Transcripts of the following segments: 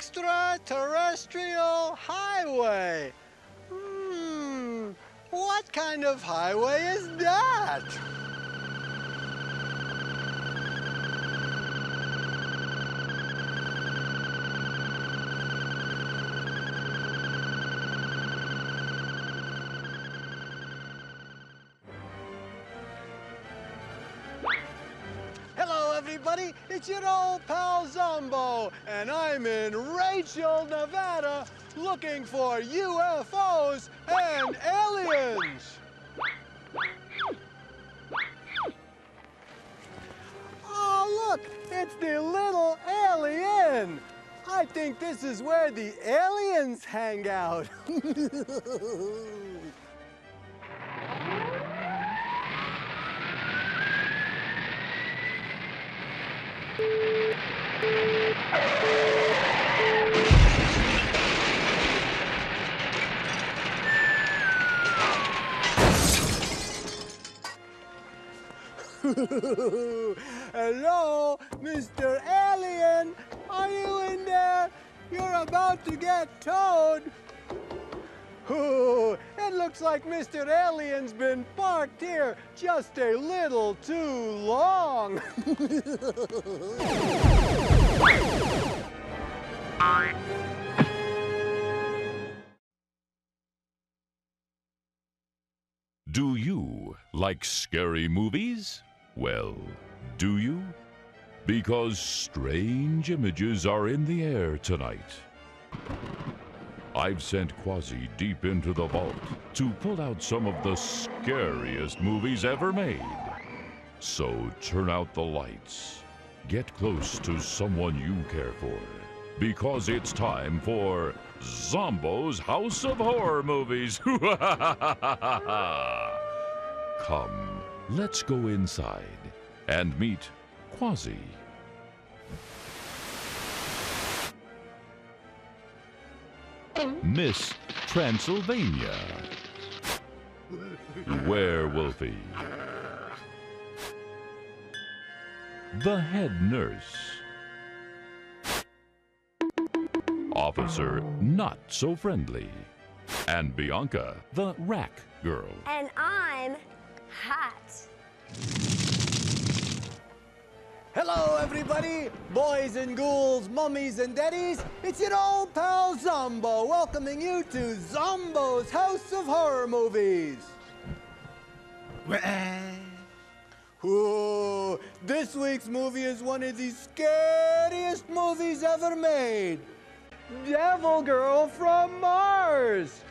extraterrestrial highway. What kind of highway is that? Hello, everybody. It's your old pal Zomboo, and I'm in Rachel, Nevada, looking for UFOs and aliens. Oh, look, it's the little alien. I think this is where the aliens hang out. Hello, Mr. Alien. Are you in there? You're about to get towed. It looks like Mr. Alien's been parked here just a little too long. Do you like scary movies? Well, do you? Because strange images are in the air tonight. I've sent Quasi deep into the vault to pull out some of the scariest movies ever made. So turn out the lights, get close to someone you care for, because it's time for Zomboo's House of Horror Movies. Come, let's go inside and meet Quasi. Miss Transylvania, Werewolfie, the head nurse, Officer Not So Friendly, and Bianca, the rack girl. And I'm hot. Hello, everybody, boys and ghouls, mummies and daddies. It's your old pal Zomboo, welcoming you to Zomboo's House of Horror Movies. Ooh, this week's movie is one of the scariest movies ever made. Devil Girl from Mars.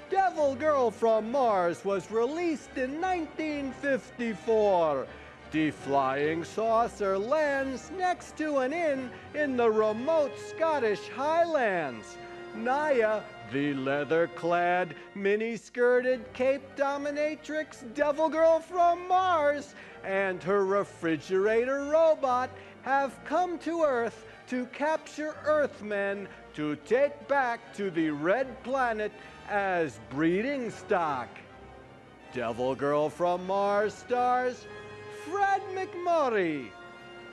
Devil Girl from Mars was released in 1954. The flying saucer lands next to an inn in the remote Scottish Highlands. Naya, the leather-clad, mini-skirted Cape dominatrix Devil Girl from Mars, and her refrigerator robot have come to Earth to capture Earthmen to take back to the Red Planet as breeding stock. Devil Girl from Mars stars Fred McMurray,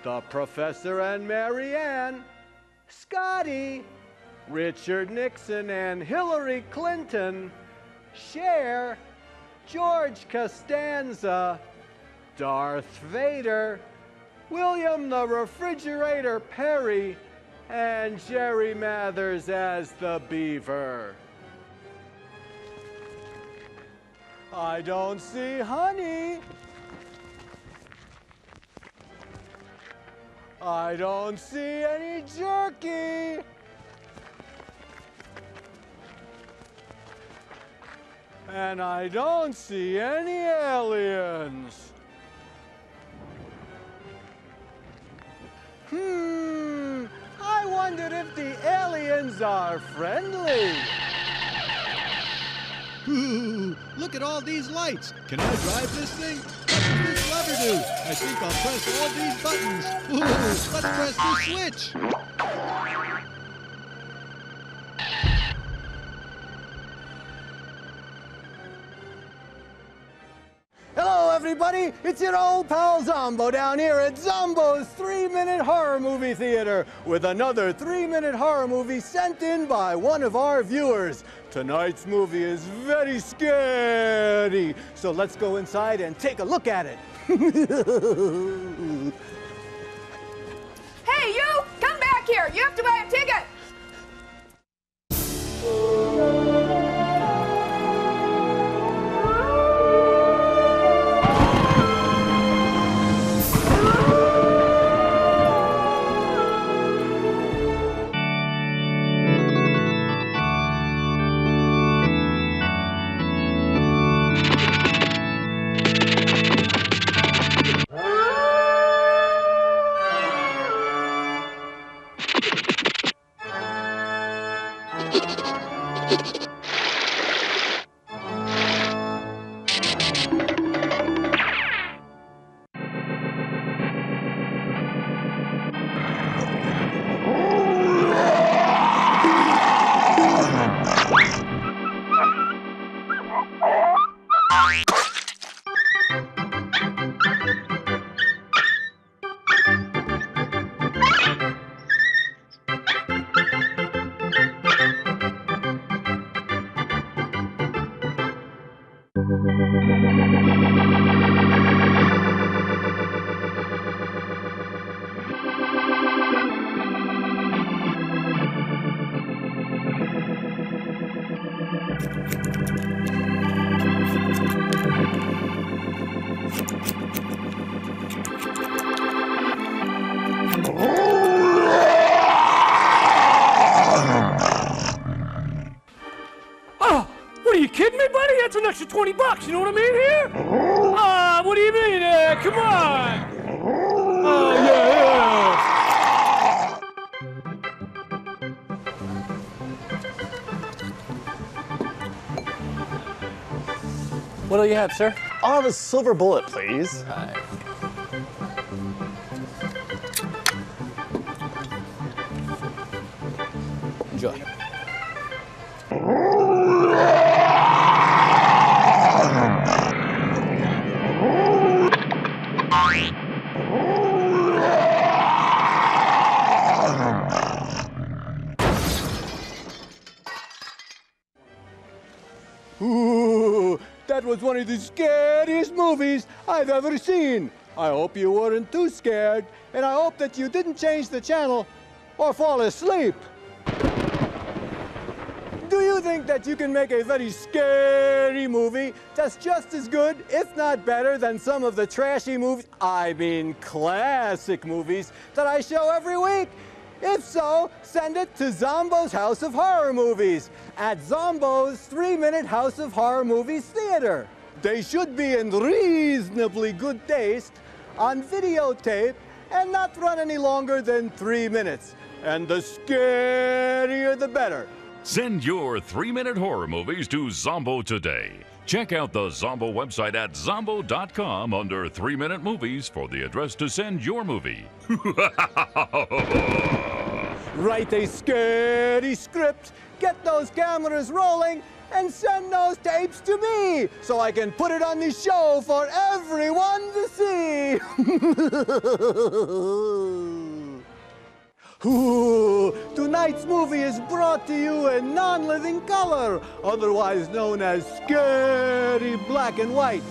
the Professor and Mary Ann, Scotty, Richard Nixon and Hillary Clinton, Cher, George Costanza, Darth Vader, William the Refrigerator Perry, and Jerry Mathers as the Beaver. I don't see honey. I don't see any jerky. And I don't see any aliens. I wonder if the aliens are friendly. Ooh, look at all these lights. Can I drive this thing? What does this lever do? I think I'll press all these buttons. Ooh, let's press the switch. Hello, everybody, it's your old pal Zombo down here at Zombo's 3-Minute Horror Movie Theater with another 3-minute horror movie sent in by one of our viewers. Tonight's movie is very scary, so let's go inside and take a look at it. Hey, you! Come back here! You have to buy a ticket! What are you kidding me, buddy? That's an extra $20, you know what I mean here? What do you mean? Come on! Yeah. What'll you have, sir? I'll have a silver bullet, please. Enjoy. Ooh, that was one of the scariest movies I've ever seen. I hope you weren't too scared, and I hope that you didn't change the channel or fall asleep. Do you think that you can make a very scary movie that's just as good, if not better, than some of the trashy movies, I mean classic movies, that I show every week? If so, send it to Zombo's House of Horror Movies at Zombo's 3-Minute House of Horror Movies Theater. They should be in reasonably good taste, on videotape, and not run any longer than 3 minutes. And the scarier the better. Send your 3-minute horror movies to Zombo today. Check out the Zomboo website at zombo.com under 3-minute movies for the address to send your movie. Write a scary script, get those cameras rolling, and send those tapes to me so I can put it on the show for everyone to see. Ooh, tonight's movie is brought to you in non-living color, otherwise known as scary black and white.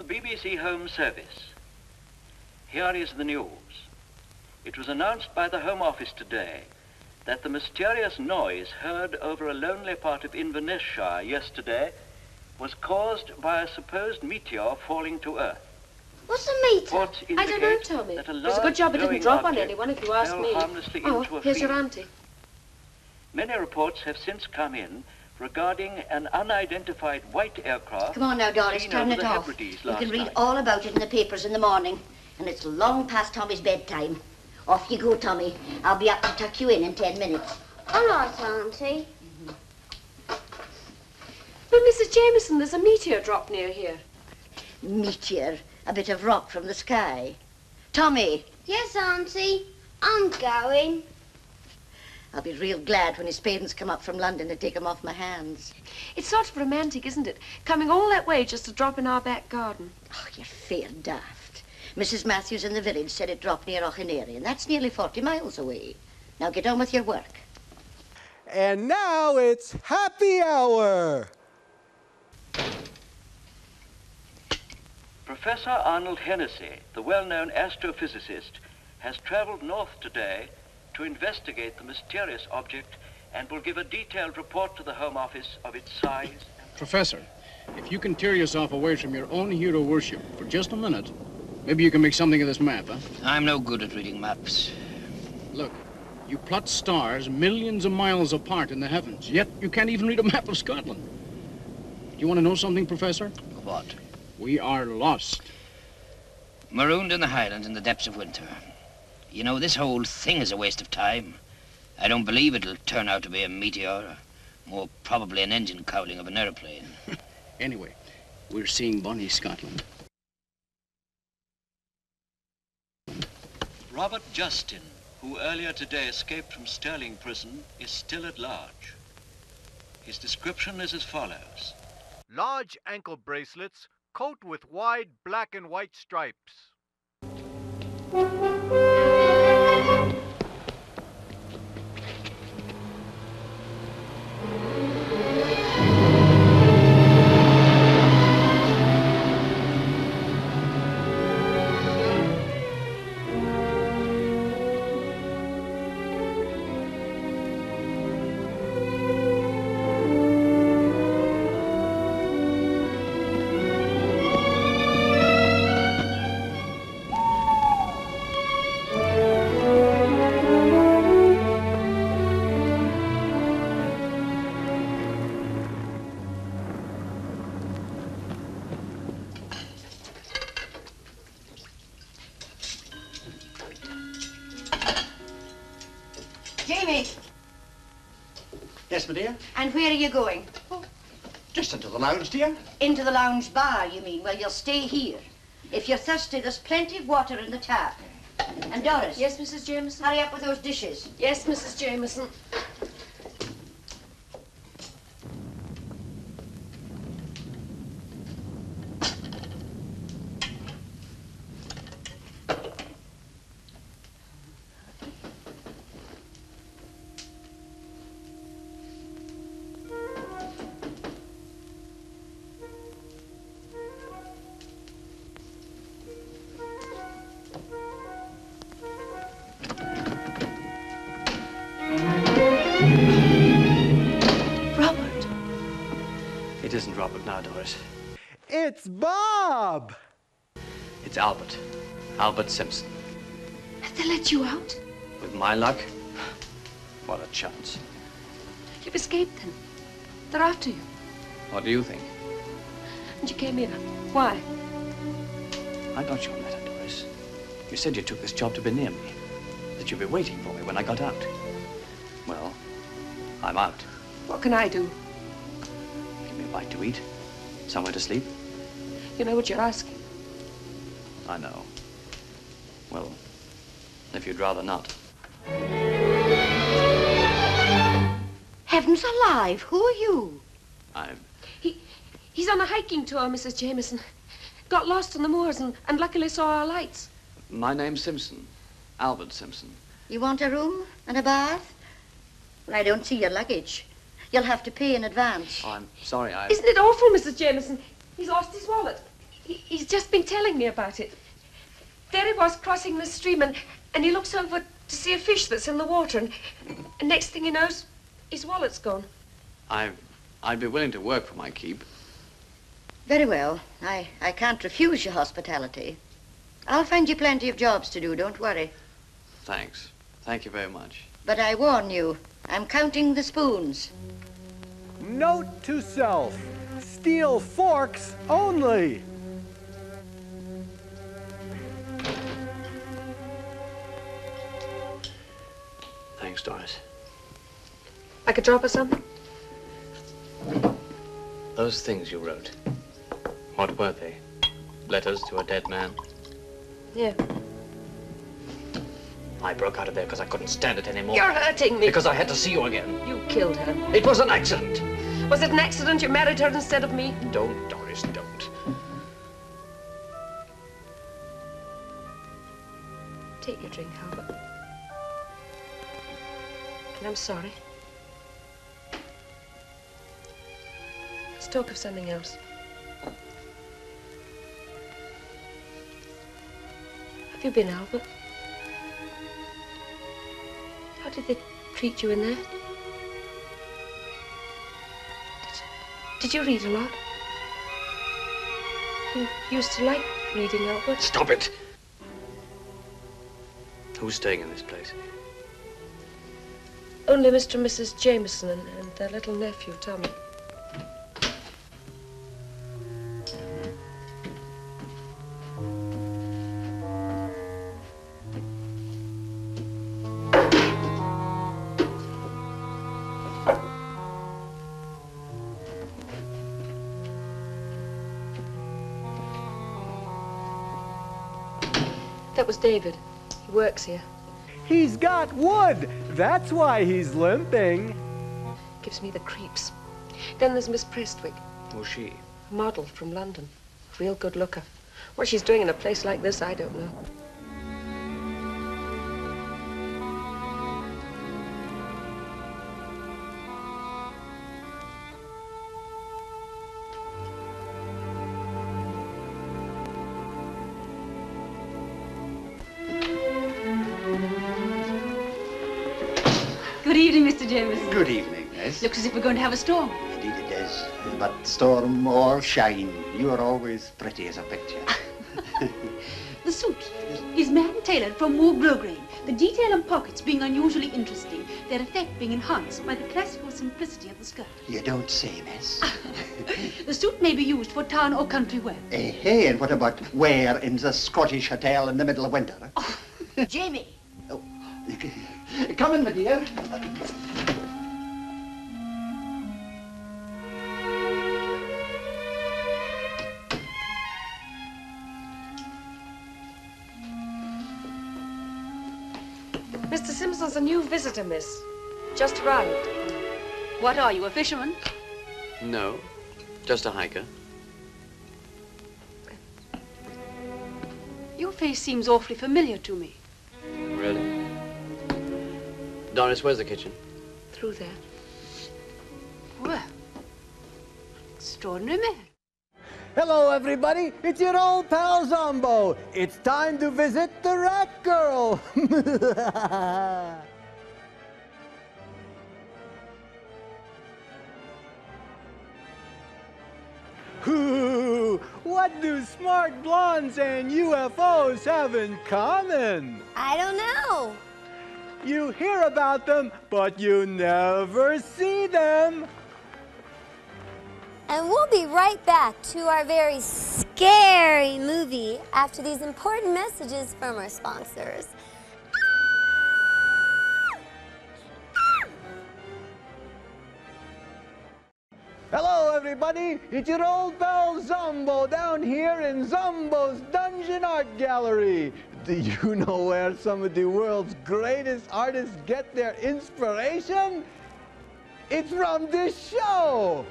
the BBC Home Service. Here is the news. It was announced by the Home Office today that the mysterious noise heard over a lonely part of Inverness-shire yesterday was caused by a supposed meteor falling to Earth. What's a meter? Reports I don't know, indicate Tommy. that a It was a good job it didn't large drop on glowing anyone, if you object ask fell me. harmlessly Oh, into a here's your field. auntie. Many reports have since come in regarding an unidentified white aircraft. Come on now, Doris, seen turn over it the off. Hebrides You last can read night. all about it in the papers in the morning. And it's long past Tommy's bedtime. Off you go, Tommy. I'll be up to tuck you in 10 minutes. All right, Auntie. But, Mrs. Jameson, there's a meteor drop near here. Meteor, a bit of rock from the sky. Tommy, Yes, Auntie. I'm going. I'll be real glad when his parents come up from London to take him off my hands. It's sort of romantic, isn't it? Coming all that way just to drop in our back garden. Oh, you're fair daft. Mrs. Matthews in the village said it dropped near Auchinary, and that's nearly 40 miles away. Now get on with your work. And now it's happy hour. Professor Arnold Hennessy, the well-known astrophysicist, has traveled north today to investigate the mysterious object and will give a detailed report to the Home Office of its size. Professor, if you can tear yourself away from your own hero worship for just a minute, maybe you can make something of this map, huh? I'm no good at reading maps. Look, you plot stars millions of miles apart in the heavens, yet you can't even read a map of Scotland. Do you want to know something, Professor? What? We are lost. Marooned in the Highlands in the depths of winter. You know, this whole thing is a waste of time. I don't believe it'll turn out to be a meteor, or more probably an engine cowling of an airplane. Anyway, we're seeing bonny Scotland. Robert Justin, who earlier today escaped from Stirling prison, is still at large. His description is as follows. Large ankle bracelets, coat with wide black and white stripes. Jamie, Yes, my dear? and where are you going? Just into the lounge, dear. Into the lounge bar, you mean? Well, you'll stay here. If you're thirsty, there's plenty of water in the tap. And Doris. Yes, Mrs. Jameson? Hurry up with those dishes. Yes, Mrs. Jameson. It isn't Robert now, Doris. It's Bob! It's Albert. Albert Simpson. Have they let you out? With my luck, what a chance. You've escaped then. They're after you. What do you think? And you came here. Why? I got your letter, Doris. You said you took this job to be near me. That you'd be waiting for me when I got out. Well, I'm out. What can I do? Give me a bite to eat. Somewhere to sleep. You know what you're asking. I know. Well, if you'd rather not. Heavens alive, who are you? He's on a hiking tour, Mrs. Jameson. Got lost on the moors and luckily saw our lights. My name's Simpson. Albert Simpson. You want a room and a bath? Well, I don't see your luggage. You'll have to pay in advance. Oh, I'm sorry, Isn't it awful, Mrs. Jameson? He's lost his wallet. He's just been telling me about it. There he was crossing the stream, and he looks over to see a fish that's in the water, and next thing he knows, his wallet's gone. I'd be willing to work for my keep. Very well. I can't refuse your hospitality. I'll find you plenty of jobs to do, don't worry. Thanks. Thank you very much. But I warn you, I'm counting the spoons. Note to self, steel forks only. Thanks, Doris. I could drop her something? Those things you wrote, what were they? Letters to a dead man? Yeah. I broke out of there because I couldn't stand it anymore. You're hurting me. Because I had to see you again. You killed her. It was an accident. Was it an accident you married her instead of me? Don't, Doris, don't. Take your drink, Albert. And I'm sorry. Let's talk of something else. Have you been, Albert? How did they treat you in there? Did you read a lot? You used to like reading, Albert. Stop it! Who's staying in this place? Only Mr. and Mrs. Jameson and their little nephew, Tommy. That was David. He works here. He's got wood. That's why he's limping. Gives me the creeps. Then there's Miss Prestwick. Who's she? A model from London. Real good looker. What she's doing in a place like this, I don't know. Good evening, Mr. Jameson. Good evening, miss. Looks as if we're going to have a storm. Indeed it does. But storm or shine, you are always pretty as a picture. The suit is man-tailored from Moog Grosgrain. The detail and pockets being unusually interesting, their effect being enhanced by the classical simplicity of the skirt. You don't say, miss. The suit may be used for town or country wear. Hey, and what about wear in the Scottish hotel in the middle of winter? Oh, Jamie. Oh. Come in, my dear. Mr. Simpson's a new visitor, miss. Just arrived. What are you, a fisherman? No, just a hiker. Your face seems awfully familiar to me. Really? Doris, where's the kitchen? Through there. Well, extraordinary man. Hello, everybody. It's your old pal Zomboo. It's time to visit the Rat Girl. Ooh, what do smart blondes and UFOs have in common? I don't know. You hear about them, but you never see them. And we'll be right back to our very scary movie after these important messages from our sponsors. Hello, everybody. It's your old pal Zomboo down here in Zomboo's Dungeon Art Gallery. Do you know where some of the world's greatest artists get their inspiration? It's from this show.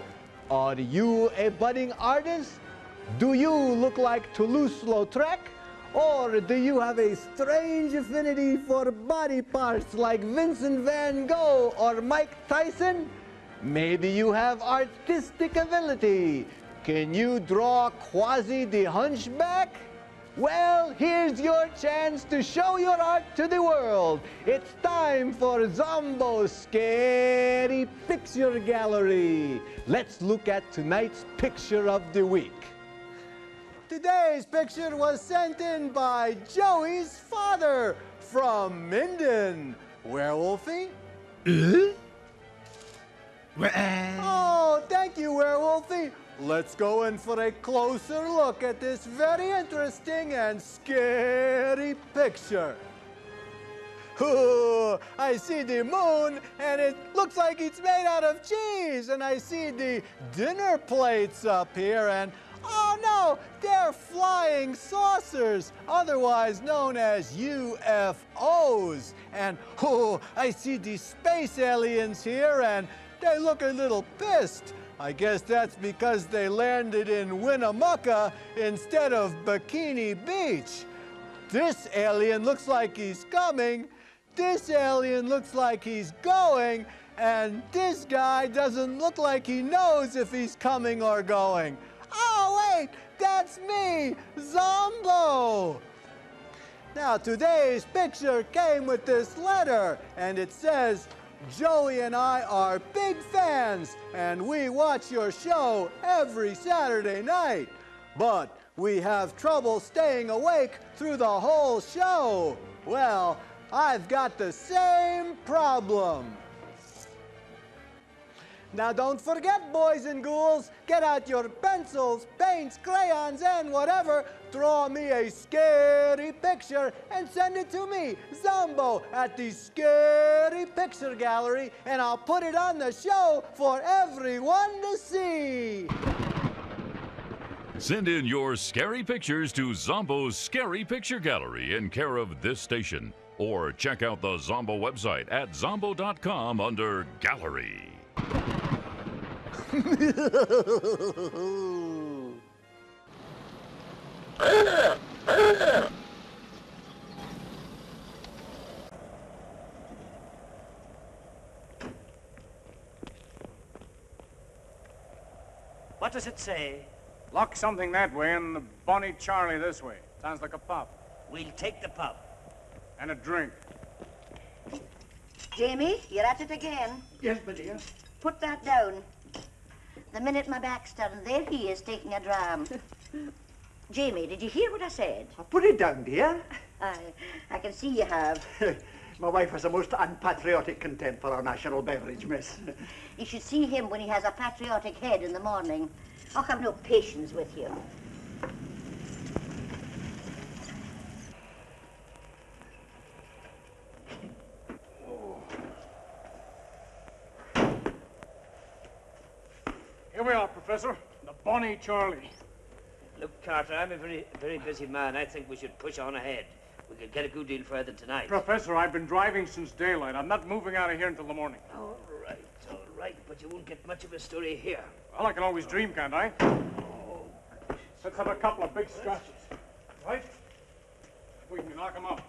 Are you a budding artist? Do you look like Toulouse-Lautrec? Or do you have a strange affinity for body parts like Vincent van Gogh or Mike Tyson? Maybe you have artistic ability. Can you draw Quasi the Hunchback? Well, here's your chance to show your art to the world. It's time for Zomboo's Scary Picture Gallery. Let's look at tonight's picture of the week. Today's picture was sent in by Joey's father from Minden. Werewolfie? Oh, thank you, Werewolfie. Let's go in for a closer look at this very interesting and scary picture. Ooh, I see the moon, and it looks like it's made out of cheese. And I see the dinner plates up here, and oh no, they're flying saucers, otherwise known as UFOs. And oh, I see the space aliens here, and they look a little pissed. I guess that's because they landed in Winnemucca instead of Bikini Beach. This alien looks like he's coming, this alien looks like he's going, and this guy doesn't look like he knows if he's coming or going. Oh wait, that's me, Zomboo! Now today's picture came with this letter, and it says, Joey and I are big fans, and we watch your show every Saturday night. But we have trouble staying awake through the whole show. Well, I've got the same problem. Now don't forget, boys and ghouls, get out your pencils, paints, crayons, and whatever. Draw me a scary picture and send it to me, Zomboo, at the Scary Picture Gallery, and I'll put it on the show for everyone to see. Send in your scary pictures to Zomboo's Scary Picture Gallery in care of this station. Or check out the Zomboo website at zomboo.com under Gallery. What does it say? Lock something that way and the Bonnie Charlie this way. Sounds like a pop. We'll take the pub. And a drink. Jamie, you're at it again. Yes, my dear. Put that down. The minute my back's turned, there he is taking a dram. Jamie, did you hear what I said? I put it down, dear. I can see you have. My wife has a most unpatriotic contempt for our national beverage, miss. You should see him when he has a patriotic head in the morning. I'll have no patience with you. Here we are, Professor. The Bonnie Charlie. Look, Carter, I'm a very busy man. I think we should push on ahead. We could get a good deal further tonight. Professor, I've been driving since daylight. I'm not moving out of here until the morning. All right, but you won't get much of a story here. Well, I can always dream, can't I? Let's have a couple of big scratches. Right? We can knock them up.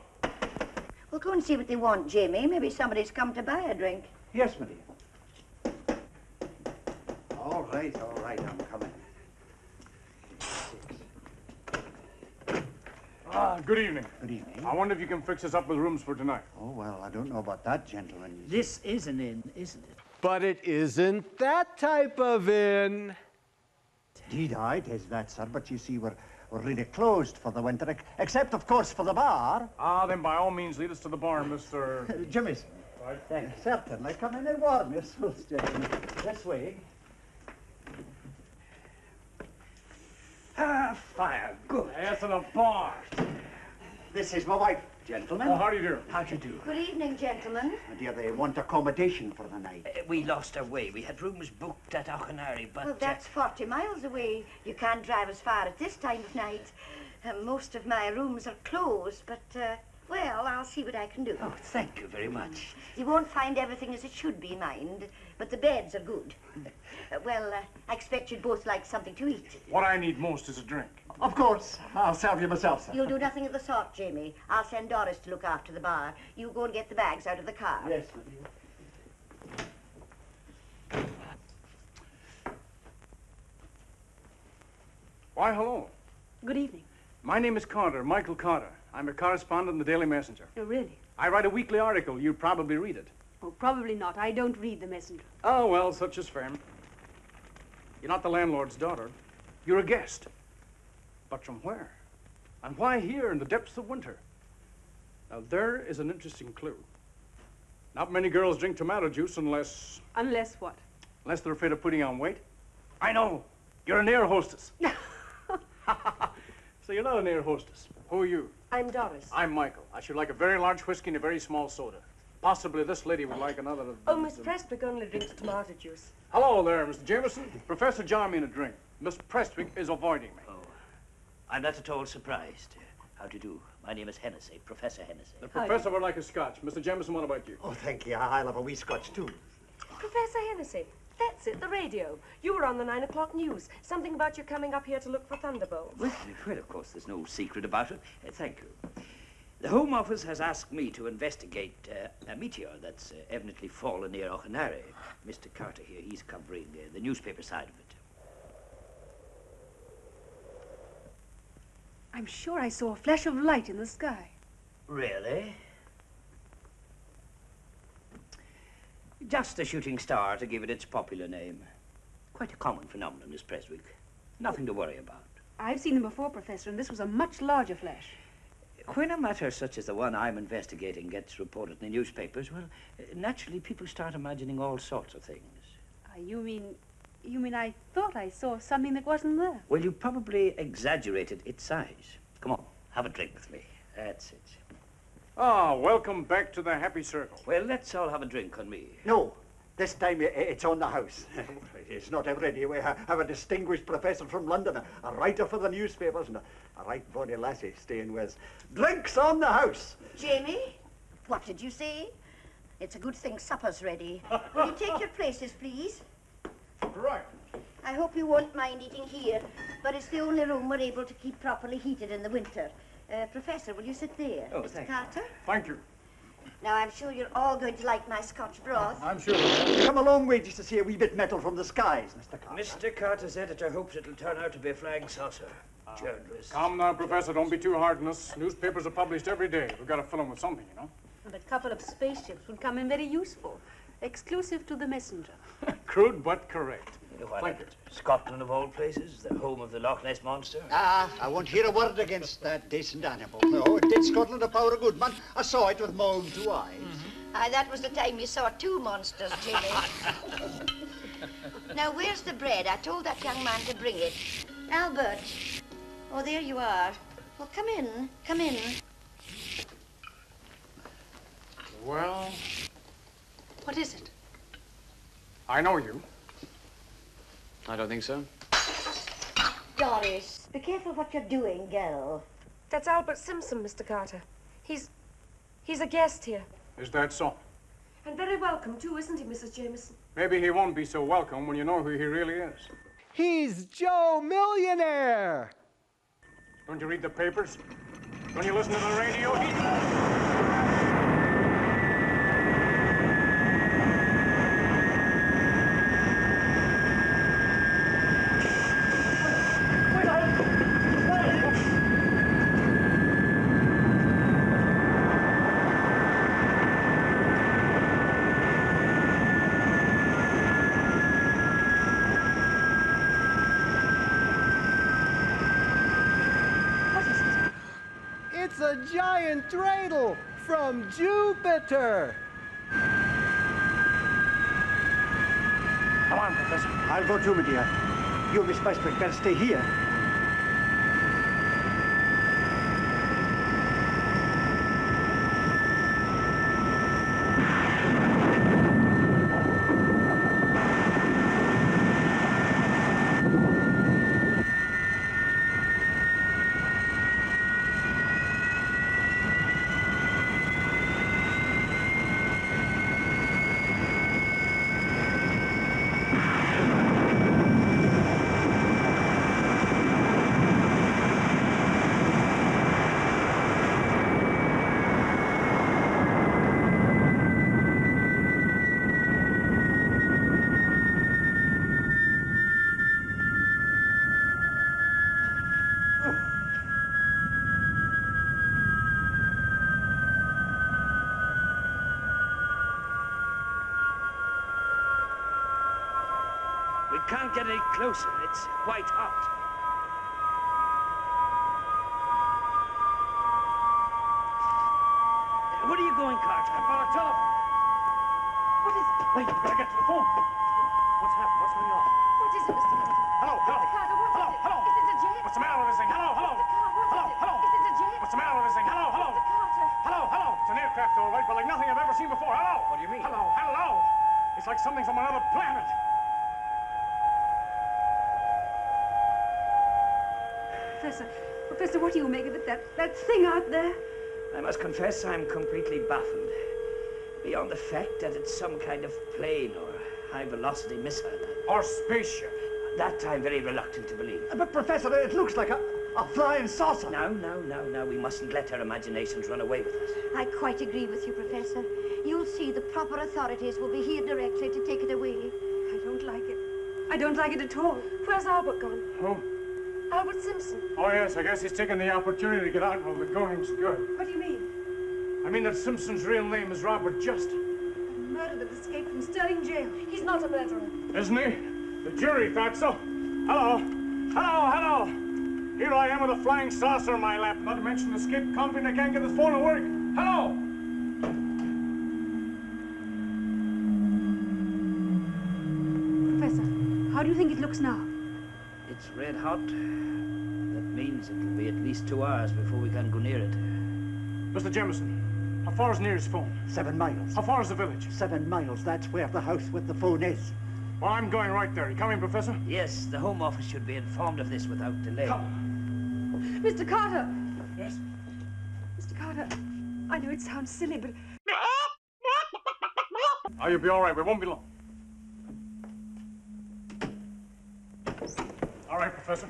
Well, go and see what they want, Jamie. Maybe somebody's come to buy a drink. Yes, my dear. All right, I'm coming. Good evening. Good evening. I wonder if you can fix us up with rooms for tonight. Oh, well, I don't know about that, gentlemen. This is an inn, isn't it? But it isn't that type of inn. Indeed, it is that, sir, but you see, we're really closed for the winter, except, of course, for the bar. Then by all means, lead us to the bar, Mr. Jimmy's. Right. Thanks. Certainly. Come in and warm yourselves, gentlemen. This way. Fire. Good. Yes, and a bar. This is my wife, gentlemen. Oh, how do you do? How do you do? Good evening, gentlemen. My dear, they want accommodation for the night. We lost our way. We had rooms booked at Auchenary, but... Well, that's 40 miles away. You can't drive as far at this time of night. Most of my rooms are closed, but, well, I'll see what I can do. Oh, thank you very much. You won't find everything as it should be, mind, but the beds are good. I expect you'd both like something to eat. What I need most is a drink. Of course. I'll serve you myself, sir. You'll do nothing of the sort, Jamie. I'll send Doris to look after the bar. You go and get the bags out of the car. Yes, my dear. Why, hello. Good evening. My name is Carter, Michael Carter. I'm a correspondent in the Daily Messenger. Oh, really? I write a weekly article. You'd probably read it. Oh, probably not. I don't read the Messenger. Oh, well, such is fair. You're not the landlord's daughter. You're a guest. But from where? And why here in the depths of winter? Now, there is an interesting clue. Not many girls drink tomato juice unless... Unless what? Unless they're afraid of putting on weight. I know. You're an air hostess. So you're not an air hostess. Who are you? I'm Doris. I'm Michael. I should like a very large whiskey and a very small soda. Possibly this lady would like another of Oh, Miss Prestwick only drinks tomato juice. Hello there, Mr. Jameson. Professor John me in a drink. Miss Prestwick is avoiding me. Oh, I'm not at all surprised. How do you do? My name is Hennessy, Professor Hennessy. The professor would like a scotch. Mr. Jameson, what about you? Oh, thank you. I'll have a wee scotch, too. Professor Hennessy, that's it, the radio. You were on the 9 o'clock news. Something about you coming up here to look for thunderbolts. Well, of course, there's no secret about it. Thank you. The Home Office has asked me to investigate a meteor that's evidently fallen near Ochanary. Mr. Carter here, he's covering the newspaper side of it. I'm sure I saw a flash of light in the sky. Really? Just a shooting star, to give it its popular name. Quite a common phenomenon, Miss Prestwick. Nothing to worry about. I've seen them before, Professor, and this was a much larger flash. When a matter such as the one I'm investigating gets reported in the newspapers, well, naturally people start imagining all sorts of things. You mean I thought I saw something that wasn't there? Well, you probably exaggerated its size. Come on, have a drink with me. That's it. Ah, welcome back to the happy circle. Well, let's all have a drink on me. No, this time it's on the house. It's not every day we have a distinguished professor from London, a writer for the newspapers, and a right bonny lassie staying with us. Drinks on the house. Jamie, what did you say? It's a good thing supper's ready. Will you take your places, please? Right. I hope you won't mind eating here, but it's the only room we're able to keep properly heated in the winter. Professor, will you sit there? Oh, Mr. Carter? Thank you. Now, I'm sure you're all going to like my Scotch broth. I'm sure. You come a long way just to see a wee bit metal from the skies, Mr. Carter. Mr. Carter's editor hopes it'll turn out to be a flying saucer. Journalist. Come now, Professor, don't be too hard on us. Newspapers are published every day. We've got to fill them with something, you know. And a couple of spaceships would come in very useful. Exclusive to the Messenger. Crude but correct. Thank you. Scotland, of all places, the home of the Loch Ness Monster. I won't hear a word against that decent animal. No, it did Scotland a power of good, man. I saw it with my own 2 eyes. Aye, that was the time you saw 2 monsters, Jimmy. Now, where's the bread? I told that young man to bring it. Albert. Oh, there you are. Well, come in. Come in. Well, What is it? I know you. I don't think so. Doris, be careful what you're doing, girl. That's Albert Simpson, Mr. Carter. He's a guest here. Is that so? And very welcome, too, isn't he, Mrs. Jameson? Maybe he won't be so welcome when you know who he really is. He's Joe Millionaire. Don't you read the papers? Don't you listen to the radio? It's a giant dreidel from Jupiter. Come on, Professor. I'll go too, my dear. You, Miss Prestwick, better stay here. can't get any closer. It's white hot. Where are you going, Carter? I'm on a telephone. What is it? Wait, we gotta get to the phone. What's happened? What's going on? What is it, Mr. Carter? Hello, hello. Mr. Carter, what Hello, is it? hello. Is it a jet? What's the matter with this thing? Hello, hello. Mr. Carter, what Hello, is it? hello. Is it a jet? What's the matter with this thing? Hello, hello. Mr. Carter. Hello, hello. It's an aircraft, all right, but like nothing I've ever seen before. Hello. What do you mean? Hello, hello. It's like something from another planet. Professor, what do you make of it? That thing out there? I must confess I'm completely baffled. Beyond the fact that it's some kind of plane or high-velocity missile. Or spaceship. That I'm very reluctant to believe. But, Professor, it looks like a flying saucer. No. We mustn't let our imaginations run away with us. I quite agree with you, Professor. You'll see the proper authorities will be here directly to take it away. I don't like it. I don't like it at all. Where's Albert gone? Who? Albert Simpson. Oh, yes, I guess he's taken the opportunity to get out while the going's good. What do you mean? I mean that Simpson's real name is Robert Just. A murder that escaped from Sterling jail. He's not a murderer. Isn't he? The jury thought so. Hello. Hello. Here I am with a flying saucer in my lap. Not to mention the escaped convict. I can't get this phone to work. Hello. Professor, how do you think it looks now? It's red hot. That means it'll be at least 2 hours before we can go near it. Mr. Jameson, how far is nearest phone? 7 miles. How far is the village? 7 miles. That's where the house with the phone is. Well, I'm going right there. You coming, Professor? Yes, the Home Office should be informed of this without delay. Come. Mr. Carter! Yes? Mr. Carter, I know it sounds silly, but... Oh, you'll be all right. We won't be long. All right, Professor.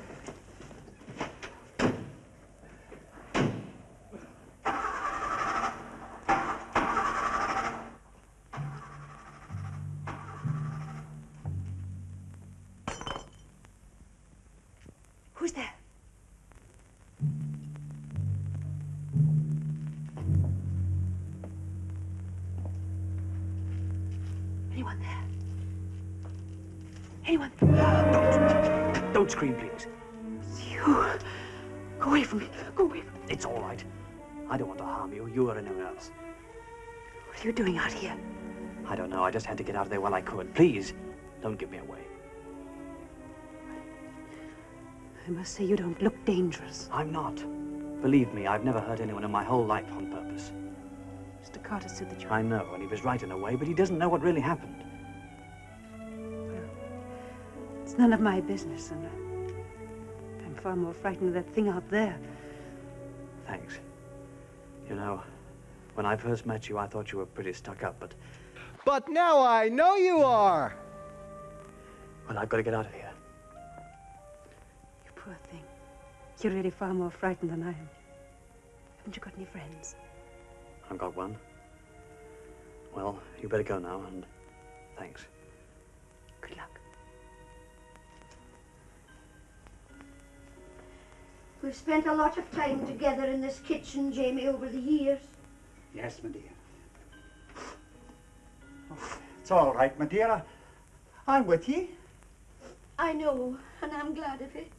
Who's there? Anyone there? Anyone? Don't scream, please. It's you. Go away from me. Go away from me. It's all right. I don't want to harm you. You or anyone else. What are you doing out here? I don't know. I just had to get out of there while I could. Please, don't give me away. I must say you don't look dangerous. I'm not. Believe me, I've never hurt anyone in my whole life on purpose. Mr. Carter said that you... I know, and he was right in a way, but he doesn't know what really happened. Well, it's none of my business, and I'm far more frightened of that thing out there. Thanks. You know, when I first met you, I thought you were pretty stuck up, but... But now I know you are! Well, I've got to get out of here. You poor thing. You're really far more frightened than I am. Haven't you got any friends? I've got one. Well, you better go now, and thanks. Good luck. We've spent a lot of time together in this kitchen, Jamie, over the years. Yes, my dear. Oh, it's all right, my dear. I'm with ye. I know, and I'm glad of it.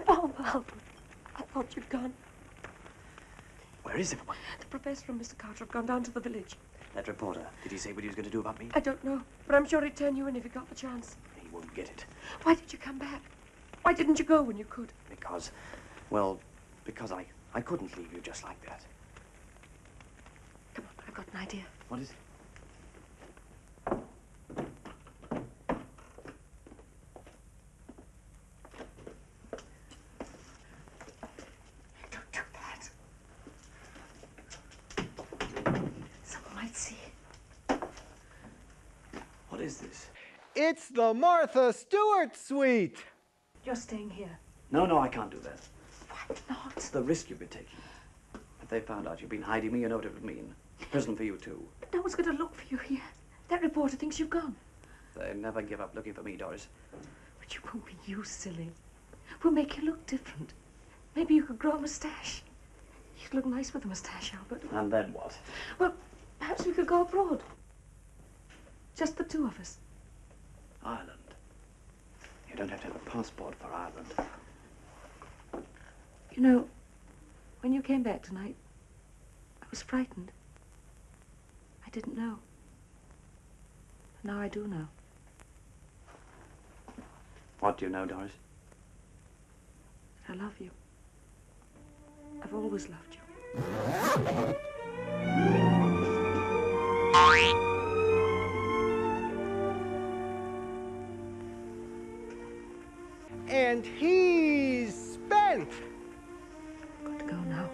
Albert, I thought you'd gone. Where is everyone? The professor and Mr. Carter have gone down to the village. That reporter, did he say what he was going to do about me? I don't know, but I'm sure he'd turn you in if he got the chance. He won't get it. Why did you come back? Why didn't you go when you could? Because I couldn't leave you just like that. Come on, I've got an idea. What is it? Don't do that. Someone might see. What is this? It's the Martha Stewart suite! You're staying here. No, I can't do that. Why not? It's the risk you've been taking. If they found out you've been hiding me, you know what it would mean. Prison for you, too. But no one's going to look for you here. That reporter thinks you've gone. They never give up looking for me, Doris. But you won't be you, silly. We'll make you look different. Maybe you could grow a moustache. You'd look nice with a moustache, Albert. And then what? Well, perhaps we could go abroad. Just the two of us. Ireland. You don't have to have a passport for Ireland. You know, when you came back tonight, I was frightened. I didn't know. But now I do know. What do you know, Doris? I love you. I've always loved you. And he's spent. Got to go now.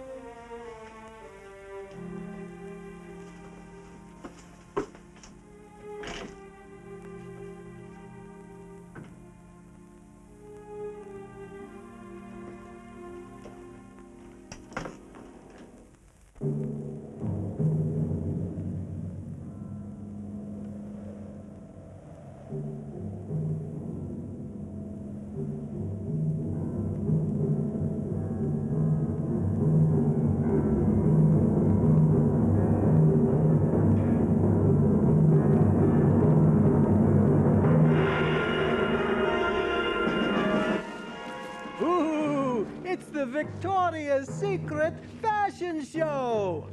Ooh, it's the Victoria's Secret fashion show.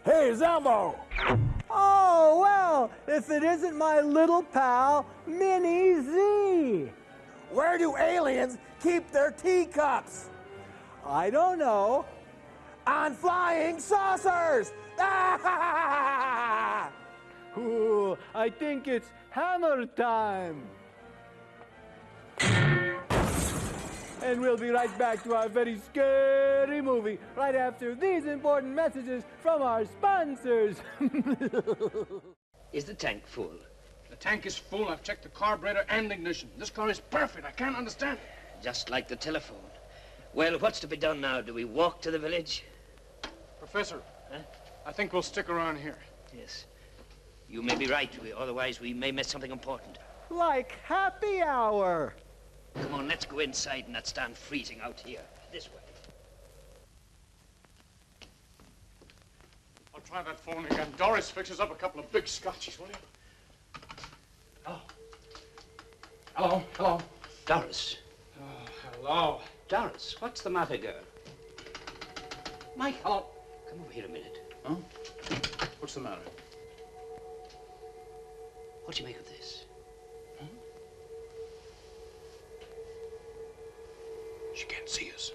Hey, Zomboo! Oh, well, if it isn't my little pal, Minnie Z. Where do aliens keep their teacups? I don't know. On flying saucers! Ooh, I think it's hammer time. And we'll be right back to our very scary movie right after these important messages from our sponsors. Is the tank full? The tank is full. I've checked the carburetor and ignition. This car is perfect. I can't understand it. Just like the telephone. Well, what's to be done now? Do we walk to the village? Professor, Huh? I think we'll stick around here. Yes. You may be right. Otherwise, we may miss something important. Like happy hour. Come on, let's go inside and not stand freezing out here. This way. I'll try that phone again. Doris fixes up a couple of big scotches, will you? Oh. Hello, hello. Doris. Oh, hello. Doris, what's the matter, girl? Mike, hello. Come over here a minute. Huh? What's the matter? What do you make of this? She can't see us.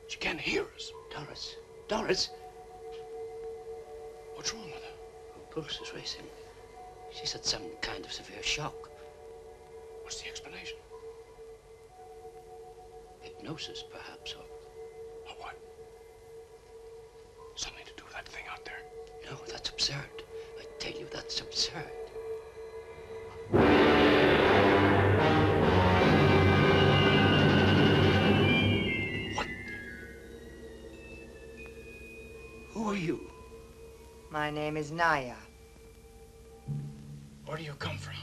She can't hear us. Doris. Doris. What's wrong with her? Her pulse is racing. She's had some kind of severe shock. What's the explanation? Hypnosis, perhaps, or... Or what? Something to do with that thing out there. No, that's absurd. I tell you, that's absurd. Who are you? My name is Naya. Where do you come from?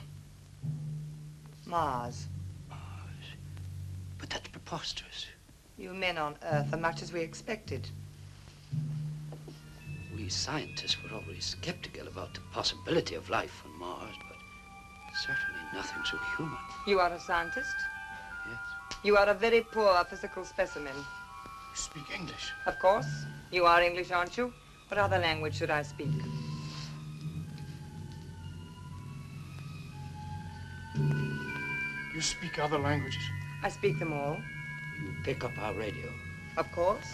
Mars. But that's preposterous. You men on Earth are much as we expected. We scientists were always skeptical about the possibility of life on Mars, but Certainly nothing so human. You are a scientist? Yes. You are a very poor physical specimen. You speak English? Of course. You are English, aren't you? What other language should I speak? You speak other languages? I speak them all. You pick up our radio? Of course.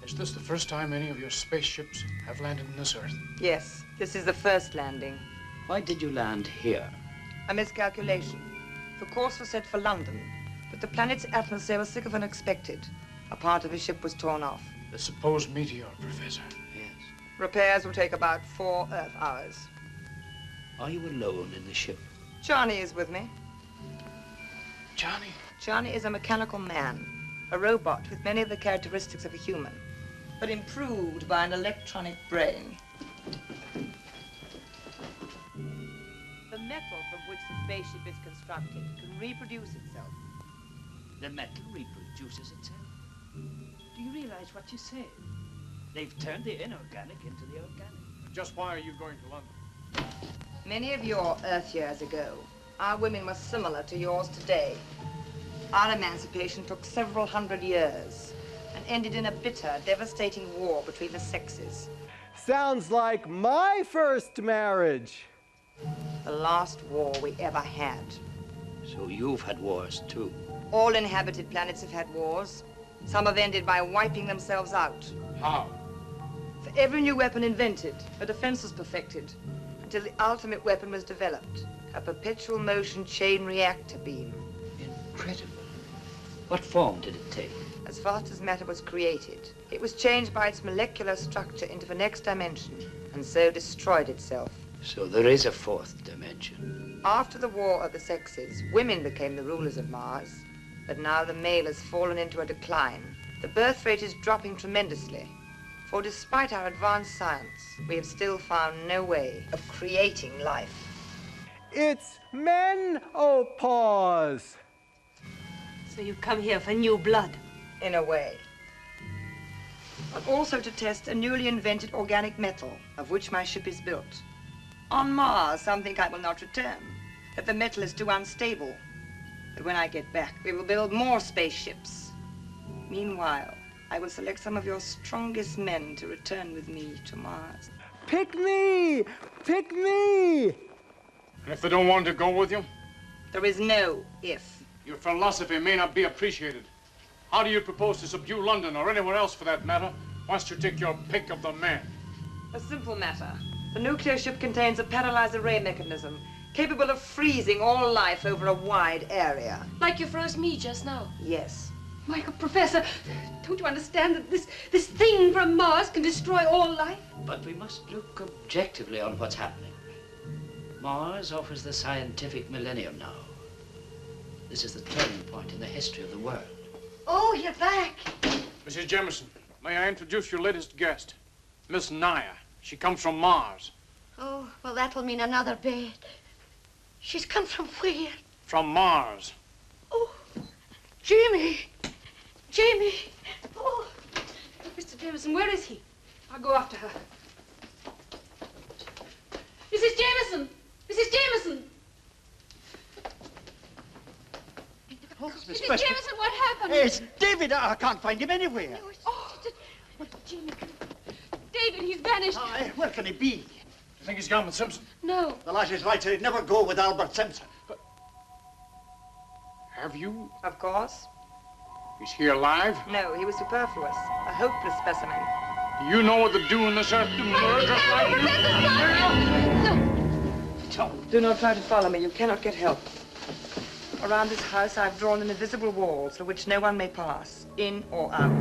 Is this the first time any of your spaceships have landed on this Earth? Yes, this is the first landing. Why did you land here? A miscalculation. The course was set for London, but the planet's atmosphere was thicker than expected. A part of his ship was torn off. The supposed meteor, Professor. Yes. Repairs will take about 4 Earth hours. Are you alone in the ship? Johnny is with me. Johnny? Johnny is a mechanical man, a robot with many of the characteristics of a human, but improved by an electronic brain. The metal from which the spaceship is constructed can reproduce itself. The metal reproduces itself? Do you realize what you said? They've turned the inorganic into the organic. Just why are you going to London? Many of your Earth years ago, our women were similar to yours today. Our emancipation took several hundred years and ended in a bitter, devastating war between the sexes. Sounds like my first marriage. The last war we ever had. So you've had wars too? All inhabited planets have had wars. Some have ended by wiping themselves out. How? For every new weapon invented, a defense was perfected, until the ultimate weapon was developed, a perpetual motion chain reactor beam. Incredible. What form did it take? As fast as matter was created, it was changed by its molecular structure into the next dimension, and so destroyed itself. So there is a fourth dimension. After the War of the Sexes, women became the rulers of Mars, but now the male has fallen into a decline. The birth rate is dropping tremendously, for despite our advanced science, we have still found no way of creating life. It's menopause. So you come here for new blood? In a way. But also to test a newly invented organic metal, of which my ship is built. On Mars, some think I will not return, that the metal is too unstable. But when I get back, we will build more spaceships. Meanwhile, I will select some of your strongest men to return with me to Mars. Pick me! Pick me! And if they don't want to go with you? There is no if. Your philosophy may not be appreciated. How do you propose to subdue London, or anywhere else for that matter, once you take your pick of the men? A simple matter. The nuclear ship contains a paralyzed array mechanism, capable of freezing all life over a wide area. Like you froze me just now? Yes. Michael, Professor, don't you understand that this thing from Mars can destroy all life? But we must look objectively on what's happening. Mars offers the scientific millennium now. This is the turning point in the history of the world. Oh, you're back. Mrs. Jemison, may I introduce your latest guest, Miss Naya. She comes from Mars. Oh, well, that'll mean another bed. She's come from where? From Mars. Oh, Jamie. Jamie. Oh, Mr. Jameson, where is he? I'll go after her. Mrs. Jameson! Mrs. Jameson! Mrs. Jameson, what happened? It's David. I can't find him anywhere. Oh, Jamie, David, he's vanished. Aye, where can he be? You think he's gone with Simpson? No. The lass is right. He'd never go with Albert Simpson. But have you? Of course. He's here alive? No, he was superfluous. A hopeless specimen. Do you know what to do in this earth to murder like you? Do not try to follow me. You cannot get help. Around this house, I've drawn an invisible wall through which no one may pass, in or out.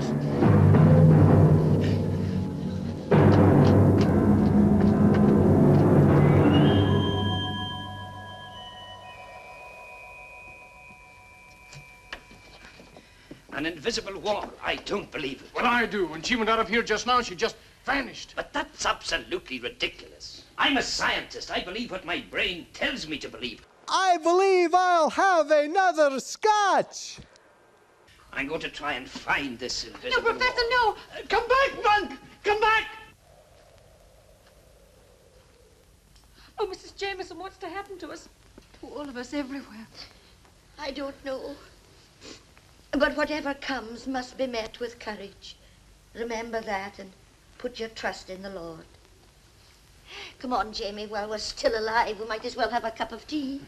An invisible wall. I don't believe it. Well, I do. When she went out of here just now, she just vanished. But that's absolutely ridiculous. I'm a scientist. I believe what my brain tells me to believe. I believe I'll have another scotch. I'm going to try and find this invisible No, Professor, wall. no! Come back, Monk! Come back! Oh, Mrs. Jameson, what's to happen to us? To all of us everywhere. I don't know. But whatever comes must be met with courage. Remember that and put your trust in the Lord. Come on, Jamie. While we're still alive, we might as well have a cup of tea.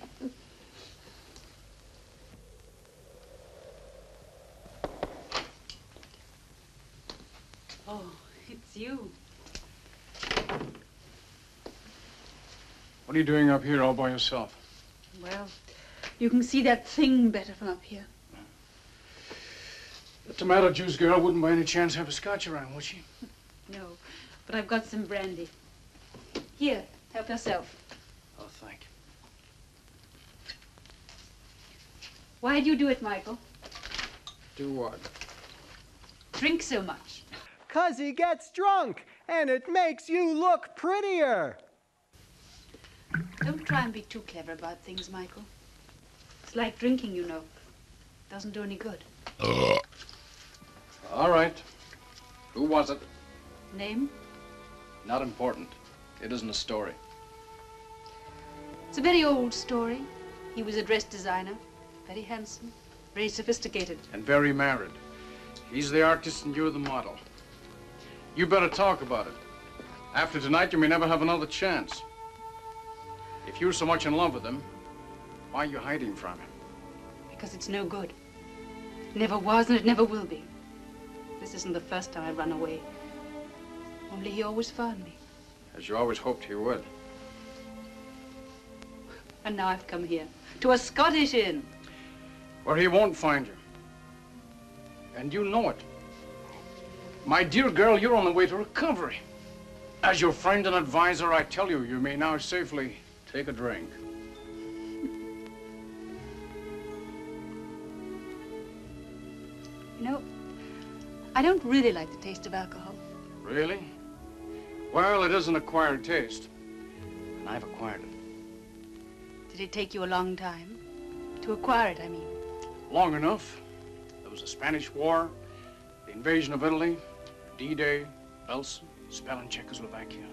Oh, it's you. What are you doing up here all by yourself? Well, you can see that thing better from up here. The tomato juice girl wouldn't by any chance have a scotch around, would she? No, but I've got some brandy. Here, help yourself. Oh, thank you. Why'd you do it, Michael? Do what? Drink so much. 'Cause he gets drunk, and it makes you look prettier. Don't try and be too clever about things, Michael. It's like drinking, you know. Doesn't do any good. All right. Who was it? Name? Not important. It isn't a story. It's a very old story. He was a dress designer, very handsome, very sophisticated. And very married. He's the artist and you're the model. You better talk about it. After tonight, you may never have another chance. If you're so much in love with him, why are you hiding from him? Because it's no good. It never was and it never will be. This isn't the first time I've run away. Only he always found me. As you always hoped he would. And now I've come here, to a Scottish inn. Where he won't find you. And you know it. My dear girl, you're on the way to recovery. As your friend and advisor, I tell you, you may now safely take a drink. You know, I don't really like the taste of alcohol. Really? Well, it is an acquired taste. And I've acquired it. Did it take you a long time? To acquire it, I mean. Long enough. There was the Spanish War, the invasion of Italy, D-Day, Belsen, spell in Czechoslovakia.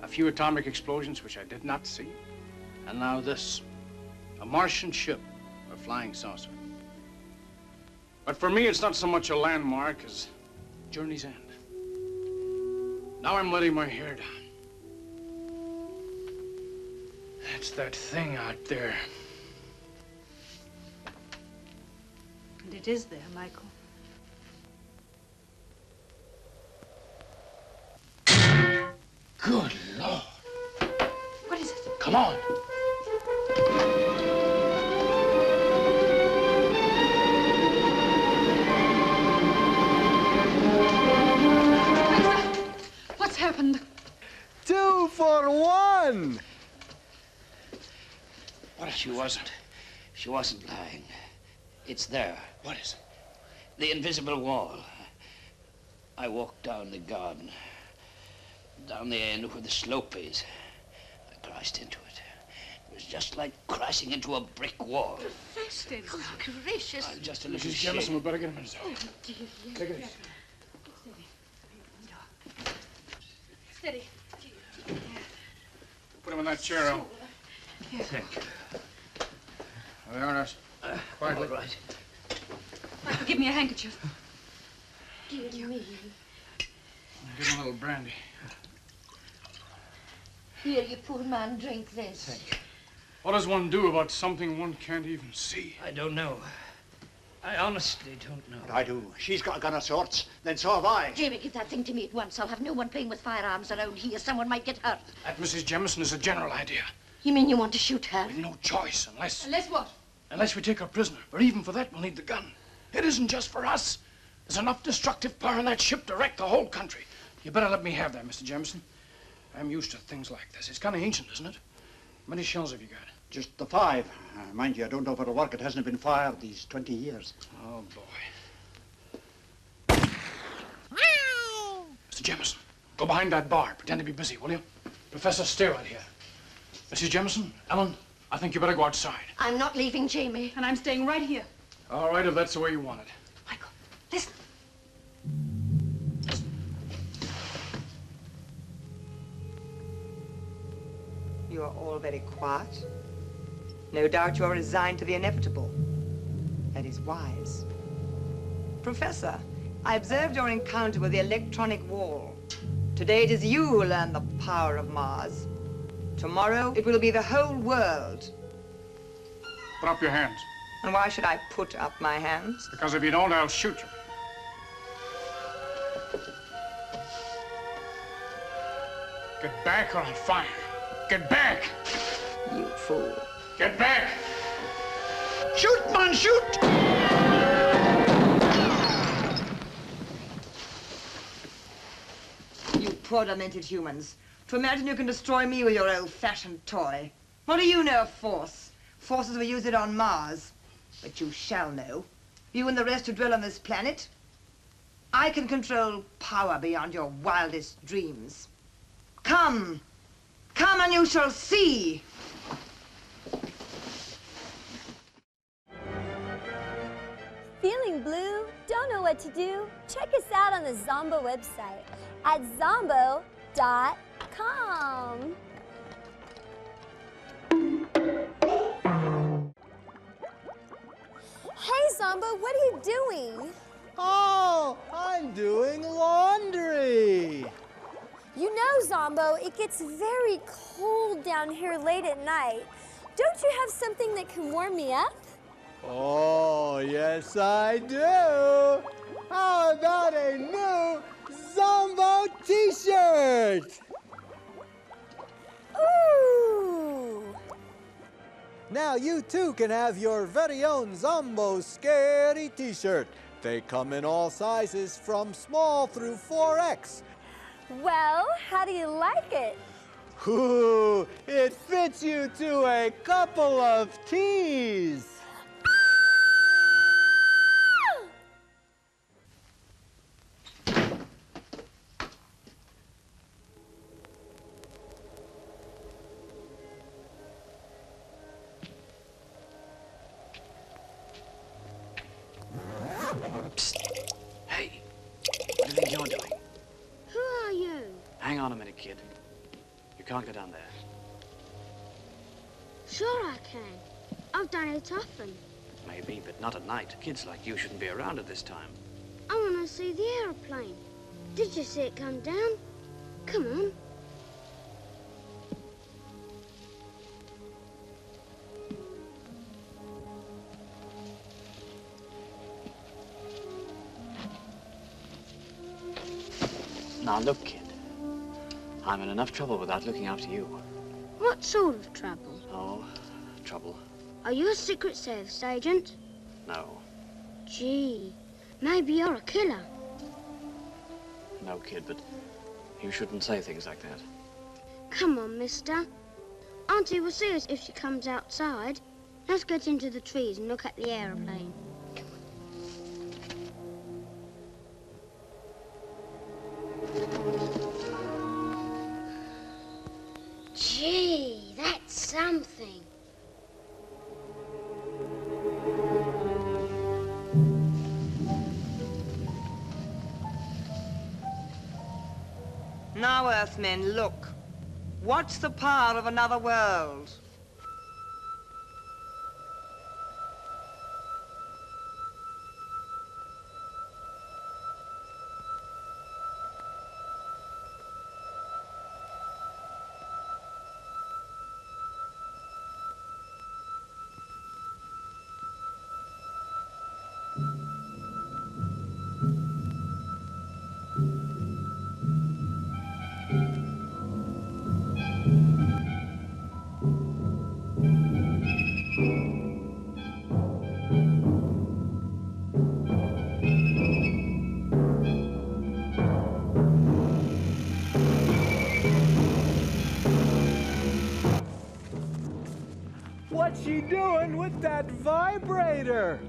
A few atomic explosions which I did not see. And now this. A Martian ship, a flying saucer. But for me, it's not so much a landmark as journey's end. Now I'm letting my hair down. That's that thing out there. And it is there, Michael. Good Lord. What is it? Come on. What's happened? 2 for 1. What? She wasn't lying. It's there. What is it? The invisible wall. I walked down the garden, down the end where the slope is. I crashed into it. It was just like crashing into a brick wall. Professor, good gracious. I'm just a little Mrs. shaken. Jemison, we better get him inside. Oh, dear, yes. Take it easy. Steady. Put him in that chair, Al. Here. Thank you. There they are, nurse. Quietly. All right. Michael, give me a handkerchief. Dear me. Give him a little brandy. Here, you poor man, drink this. Thank you. What does one do about something one can't even see? I don't know. I honestly don't know. I do. She's got a gun of sorts. Then so have I. Jamie, give that thing to me at once. I'll have no one playing with firearms around here. Someone might get hurt. That Mrs. Jemison is a general idea. You mean you want to shoot her? We've no choice unless What? we take her prisoner. Or even for that, we'll need the gun. It isn't just for us. There's enough destructive power in that ship to wreck the whole country. You better let me have that, Mr. Jemison. I'm used to things like this. It's kind of ancient, isn't it? How many shells have you got? Just the 5. Mind you, I don't know if it'll work. It hasn't been fired these 20 years. Oh, boy. Mr. Jemison, go behind that bar. Pretend to be busy, will you? Professor, stay right here. Mrs. Jemison, Ellen, I think you better go outside. I'm not leaving Jamie. And I'm staying right here. All right, if that's the way you want it. Michael, listen. You are all very quiet. No doubt you are resigned to the inevitable. That is wise. Professor, I observed your encounter with the electronic wall. Today it is you who learn the power of Mars. Tomorrow it will be the whole world. Put up your hands. And why should I put up my hands? Because if you don't, I'll shoot you. Get back or I'll fire. Get back! You fool. Get back! Shoot, man, shoot! You poor demented humans. To imagine you can destroy me with your old-fashioned toy. What do you know of force? Forces will use it on Mars. But you shall know. You and the rest who dwell on this planet. I can control power beyond your wildest dreams. Come. Come and you shall see. Feeling blue? Don't know what to do? Check us out on the Zomboo website at zomboo.com. Hey, Zomboo, what are you doing? Oh, I'm doing laundry. You know, Zomboo, it gets very cold down here late at night. Don't you have something that can warm me up? Oh, yes, I do. How about a new Zomboo t-shirt? Ooh! Now you too can have your very own Zomboo Scary t-shirt. They come in all sizes from small through 4X. Well, how do you like it? Ooh, it fits you to a couple of T's. Psst. Hey, what do you think you're doing? Who are you? Hang on a minute, kid. You can't go down there. Sure I can. I've done it often. Maybe, but not at night. Kids like you shouldn't be around at this time. I want to see the aeroplane. Did you see it come down? Come on. Now look, kid. I'm in enough trouble without looking after you. What sort of trouble? Oh, trouble. Are you a Secret Service agent? No. Gee, maybe you're a killer. No, kid, but you shouldn't say things like that. Come on, mister. Auntie will see us if she comes outside. Let's get into the trees and look at the aeroplane. Gee, that's something. Now, Earthmen, look. Watch the power of another world. What's she doing with that vibrator?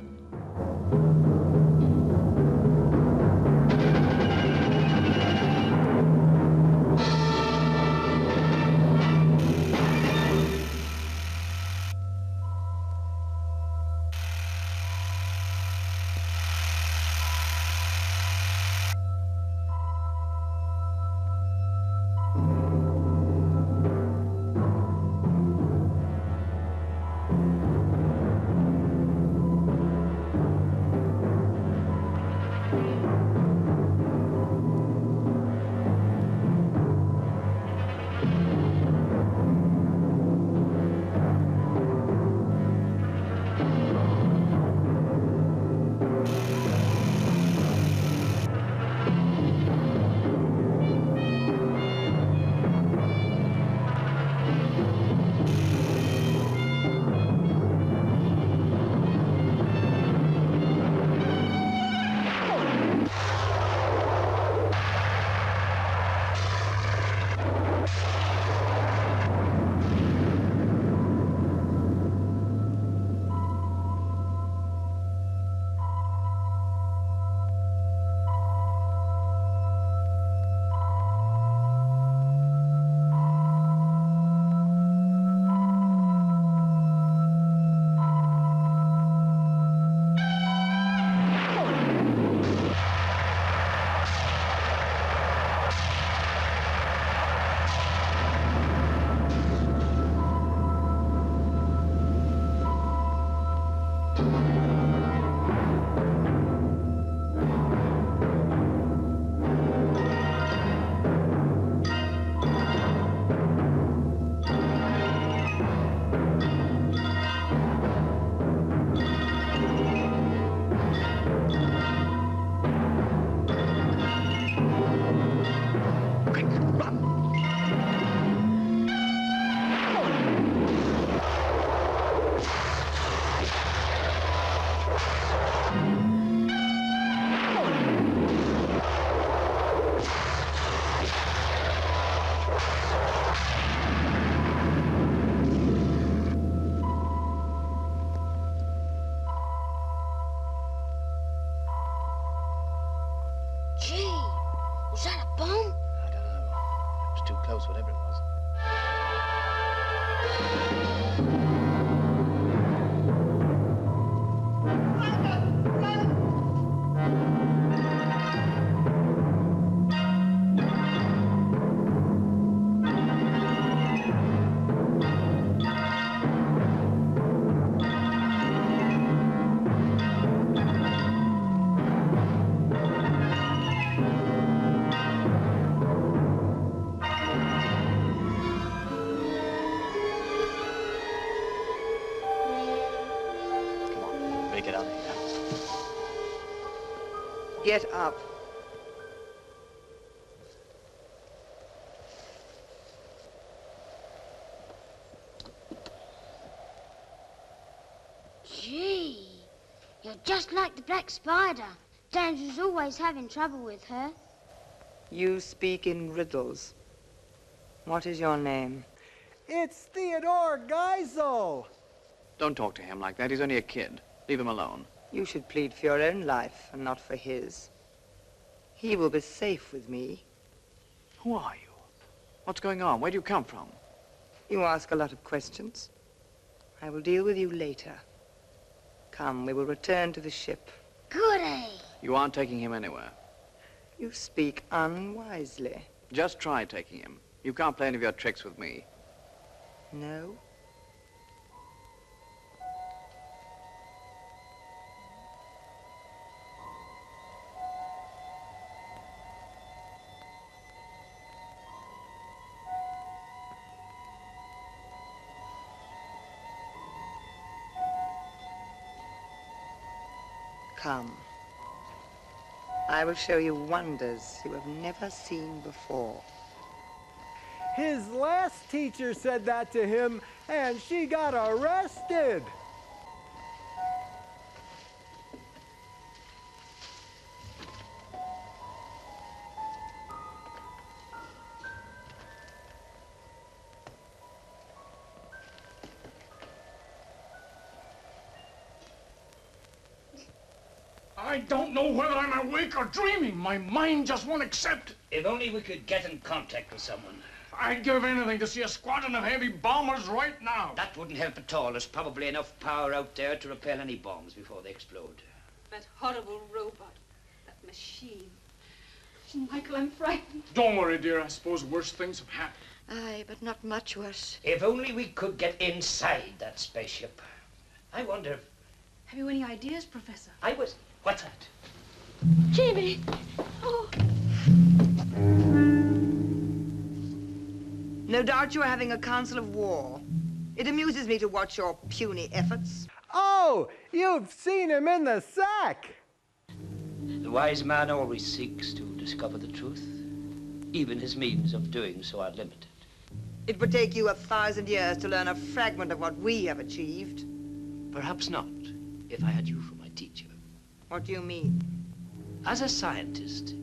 Get out of here. Get up. Gee, you're just like the black spider. James was always having trouble with her. You speak in riddles. What is your name? It's Theodore Geisel. Don't talk to him like that. He's only a kid. Leave him alone. You should plead for your own life and not for his. He will be safe with me. Who are you? What's going on? Where do you come from? You ask a lot of questions. I will deal with you later. Come, we will return to the ship. Goody. You aren't taking him anywhere. You speak unwisely. Just try taking him. You can't play any of your tricks with me. No? Come. I will show you wonders you have never seen before. His last teacher said that to him, and she got arrested. I don't know whether I'm awake or dreaming. My mind just won't accept it. If only we could get in contact with someone. I'd give anything to see a squadron of heavy bombers right now. That wouldn't help at all. There's probably enough power out there to repel any bombs before they explode. That horrible robot. That machine. Oh, Michael, I'm frightened. Don't worry, dear. I suppose worse things have happened. Aye, but not much worse. If only we could get inside that spaceship. I wonder... Have you any ideas, Professor? What's that? Jamie! Oh. No doubt you are having a council of war. It amuses me to watch your puny efforts. Oh, you've seen him in the sack. The wise man always seeks to discover the truth. Even his means of doing so are limited. It would take you 1,000 years to learn a fragment of what we have achieved. Perhaps not, if I had you for my teacher. What do you mean? As a scientist,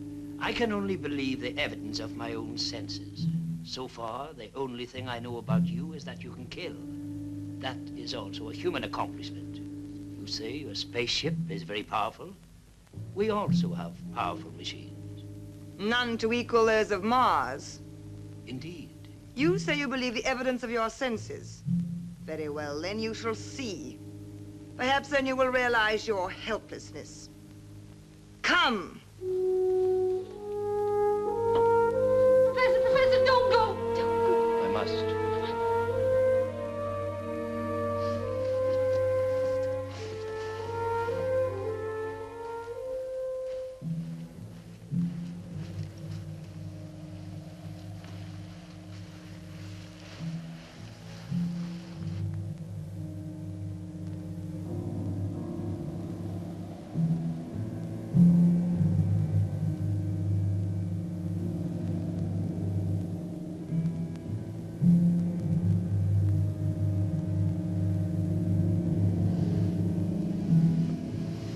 I can only believe the evidence of my own senses. So far, the only thing I know about you is that you can kill. That is also a human accomplishment. You say your spaceship is very powerful. We also have powerful machines. None to equal those of Mars. Indeed. You say you believe the evidence of your senses. Very well, then you shall see. Perhaps then you will realize your helplessness. Come! Professor, don't go! Don't go. I must.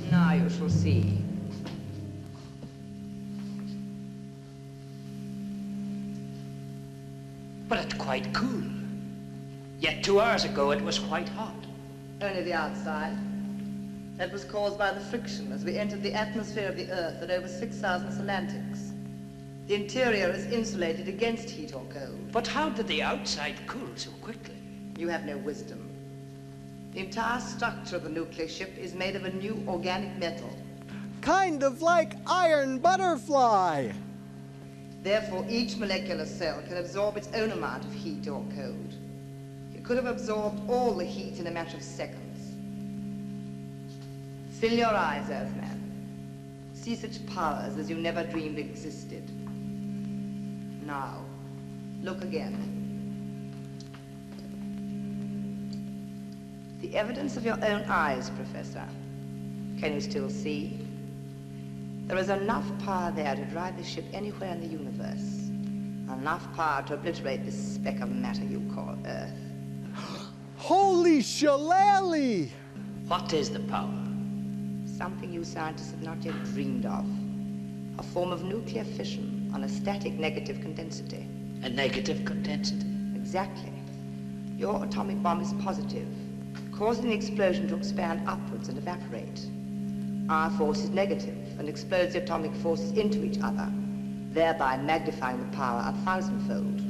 Now you shall see. But it's quite cool. Yet 2 hours ago it was quite hot. Only the outside. That was caused by the friction as we entered the atmosphere of the Earth at over 6,000 Solantics. The interior is insulated against heat or cold. But how did the outside cool so quickly? You have no wisdom. The entire structure of the nuclear ship is made of a new organic metal. Kind of like iron butterfly. Therefore, each molecular cell can absorb its own amount of heat or cold. It could have absorbed all the heat in a matter of seconds. Fill your eyes, Earthman. See such powers as you never dreamed existed. Now, look again. The evidence of your own eyes, Professor. Can you still see? There is enough power there to drive the ship anywhere in the universe. Enough power to obliterate this speck of matter you call Earth. Holy shillelagh! What is the power? Something you scientists have not yet dreamed of. A form of nuclear fission on a static negative condensity. A negative condensity? Exactly. Your atomic bomb is positive, causing the explosion to expand upwards and evaporate. Our force is negative and explodes the atomic forces into each other, thereby magnifying the power 1,000-fold.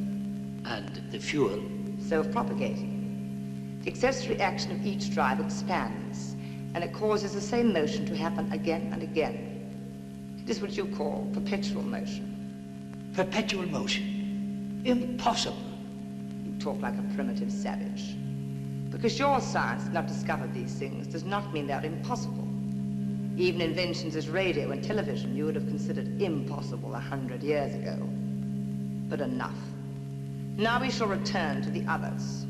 And the fuel? Self-propagating. The accessory action of each drive expands, and it causes the same motion to happen again and again. It is what you call perpetual motion. Perpetual motion? Impossible. You talk like a primitive savage. Because your science has not discovered these things does not mean they're impossible. Even inventions as radio and television you would have considered impossible 100 years ago. But enough. Now we shall return to the others.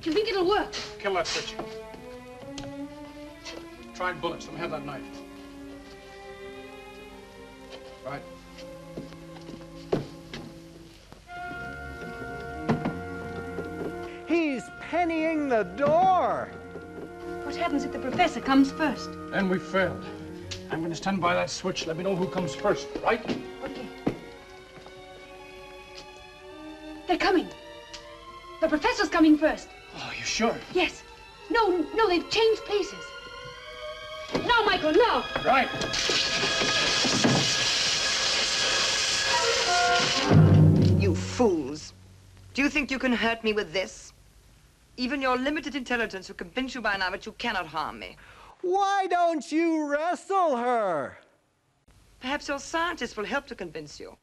Do you think it'll work? Kill that bitch. Tried bullets. Let me have that knife. Right. He's pennying the door. What happens if the professor comes first? Then we failed. I'm going to stand by that switch. Let me know who comes first, right? Okay. They're coming. The professor's coming first. Oh, you sure? Yes. No, they've changed places. Now, Michael, now! Right. You fools. Do you think you can hurt me with this? Even your limited intelligence will convince you by now that you cannot harm me. Why don't you wrestle her? Perhaps your scientists will help to convince you.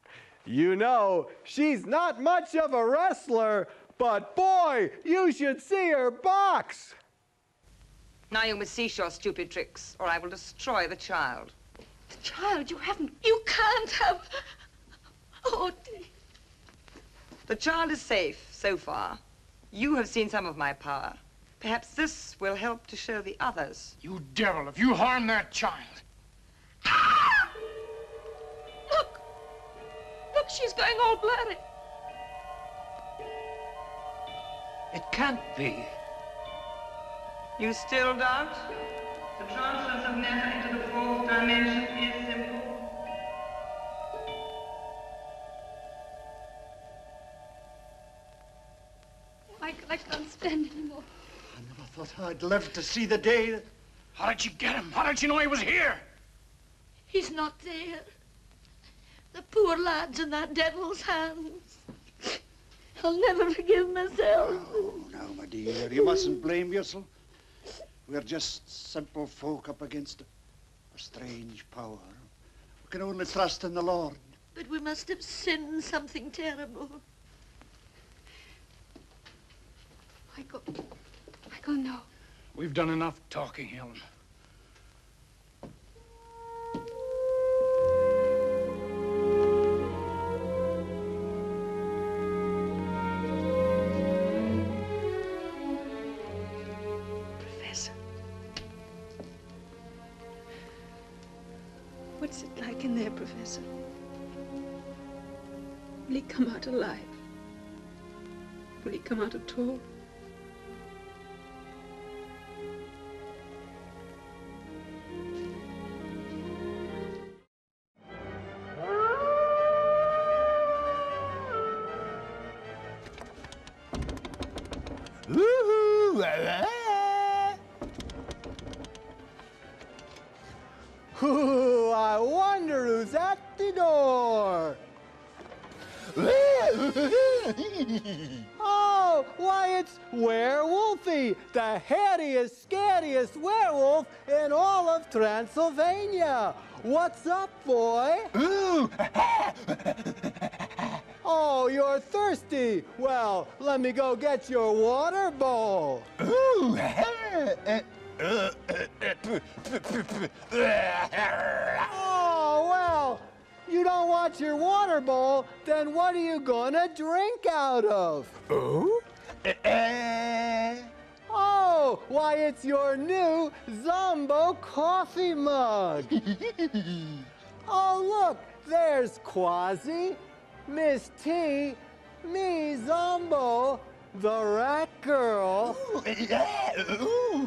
You know, she's not much of a wrestler, but boy, you should see her box. Now you must cease your stupid tricks, or I will destroy the child. The child, you can't have... Oh, dear. The child is safe, so far. You have seen some of my power. Perhaps this will help to show the others. You devil, if you harm that child. Ah! Look! Look, she's going all blurry. It can't be. You still doubt? The transference of matter into the fourth dimension is simple. Michael, I can't stand anymore. I never thought I'd live to see the day. How did you get him? How did you know he was here? He's not there. The poor lad's in that devil's hands. I'll never forgive myself. Oh, now, my dear, you mustn't blame yourself. We're just simple folk up against a strange power. We can only trust in the Lord. But we must have sinned something terrible. Michael, no. We've done enough talking, Helen. Professor. What's it like in there, Professor? Will he come out alive? Will he come out at all? Woo-hoo! Ooh, I wonder who's at the door. Oh, why, it's Werewolfie, the hairiest, scariest werewolf in all of Transylvania. What's up, boy? Oh, you're thirsty. Well, let me go get your water bowl. Oh, well, you don't want your water bowl, then what are you gonna drink out of? Oh? Oh, why, it's your new Zomboo coffee mug. Oh, look, there's Quasi, Miss T, me, Zomboo, the rat girl.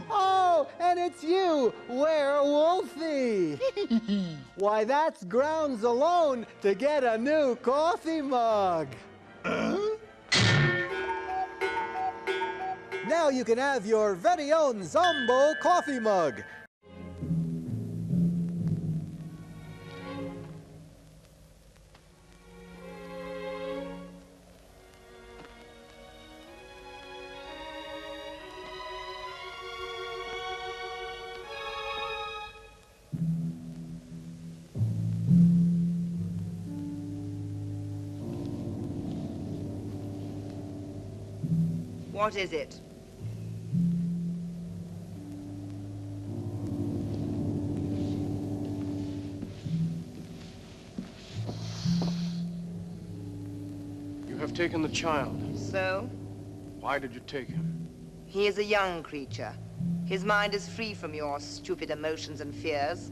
Oh, and it's you, Werewolfie. Why, that's grounds alone to get a new coffee mug. Now you can have your very own Zomboo coffee mug. What is it? You have taken the child. So? Why did you take him? He is a young creature. His mind is free from your stupid emotions and fears.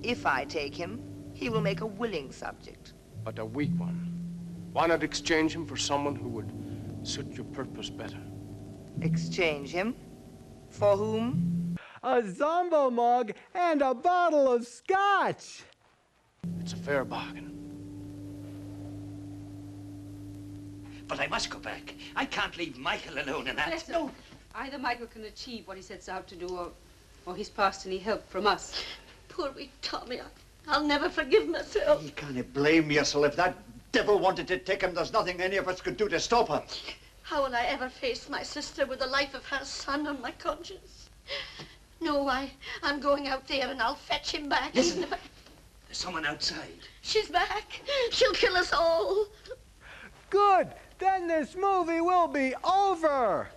If I take him, he will make a willing subject. But a weak one. Why not exchange him for someone who would suit your purpose better? Exchange him? For whom? A Zomboo mug and a bottle of scotch. It's a fair bargain. But I must go back. I can't leave Michael alone in that. Professor, no. Either Michael can achieve what he sets out to do, or he's past any help from us. Poor wee Tommy. I'll never forgive myself. You can't blame yourself. If that devil wanted to take him, there's nothing any of us could do to stop him. How will I ever face my sister with the life of her son on my conscience? No, I'm going out there and I'll fetch him back. Listen, even if there's someone outside. She's back. She'll kill us all. Good. Then this movie will be over.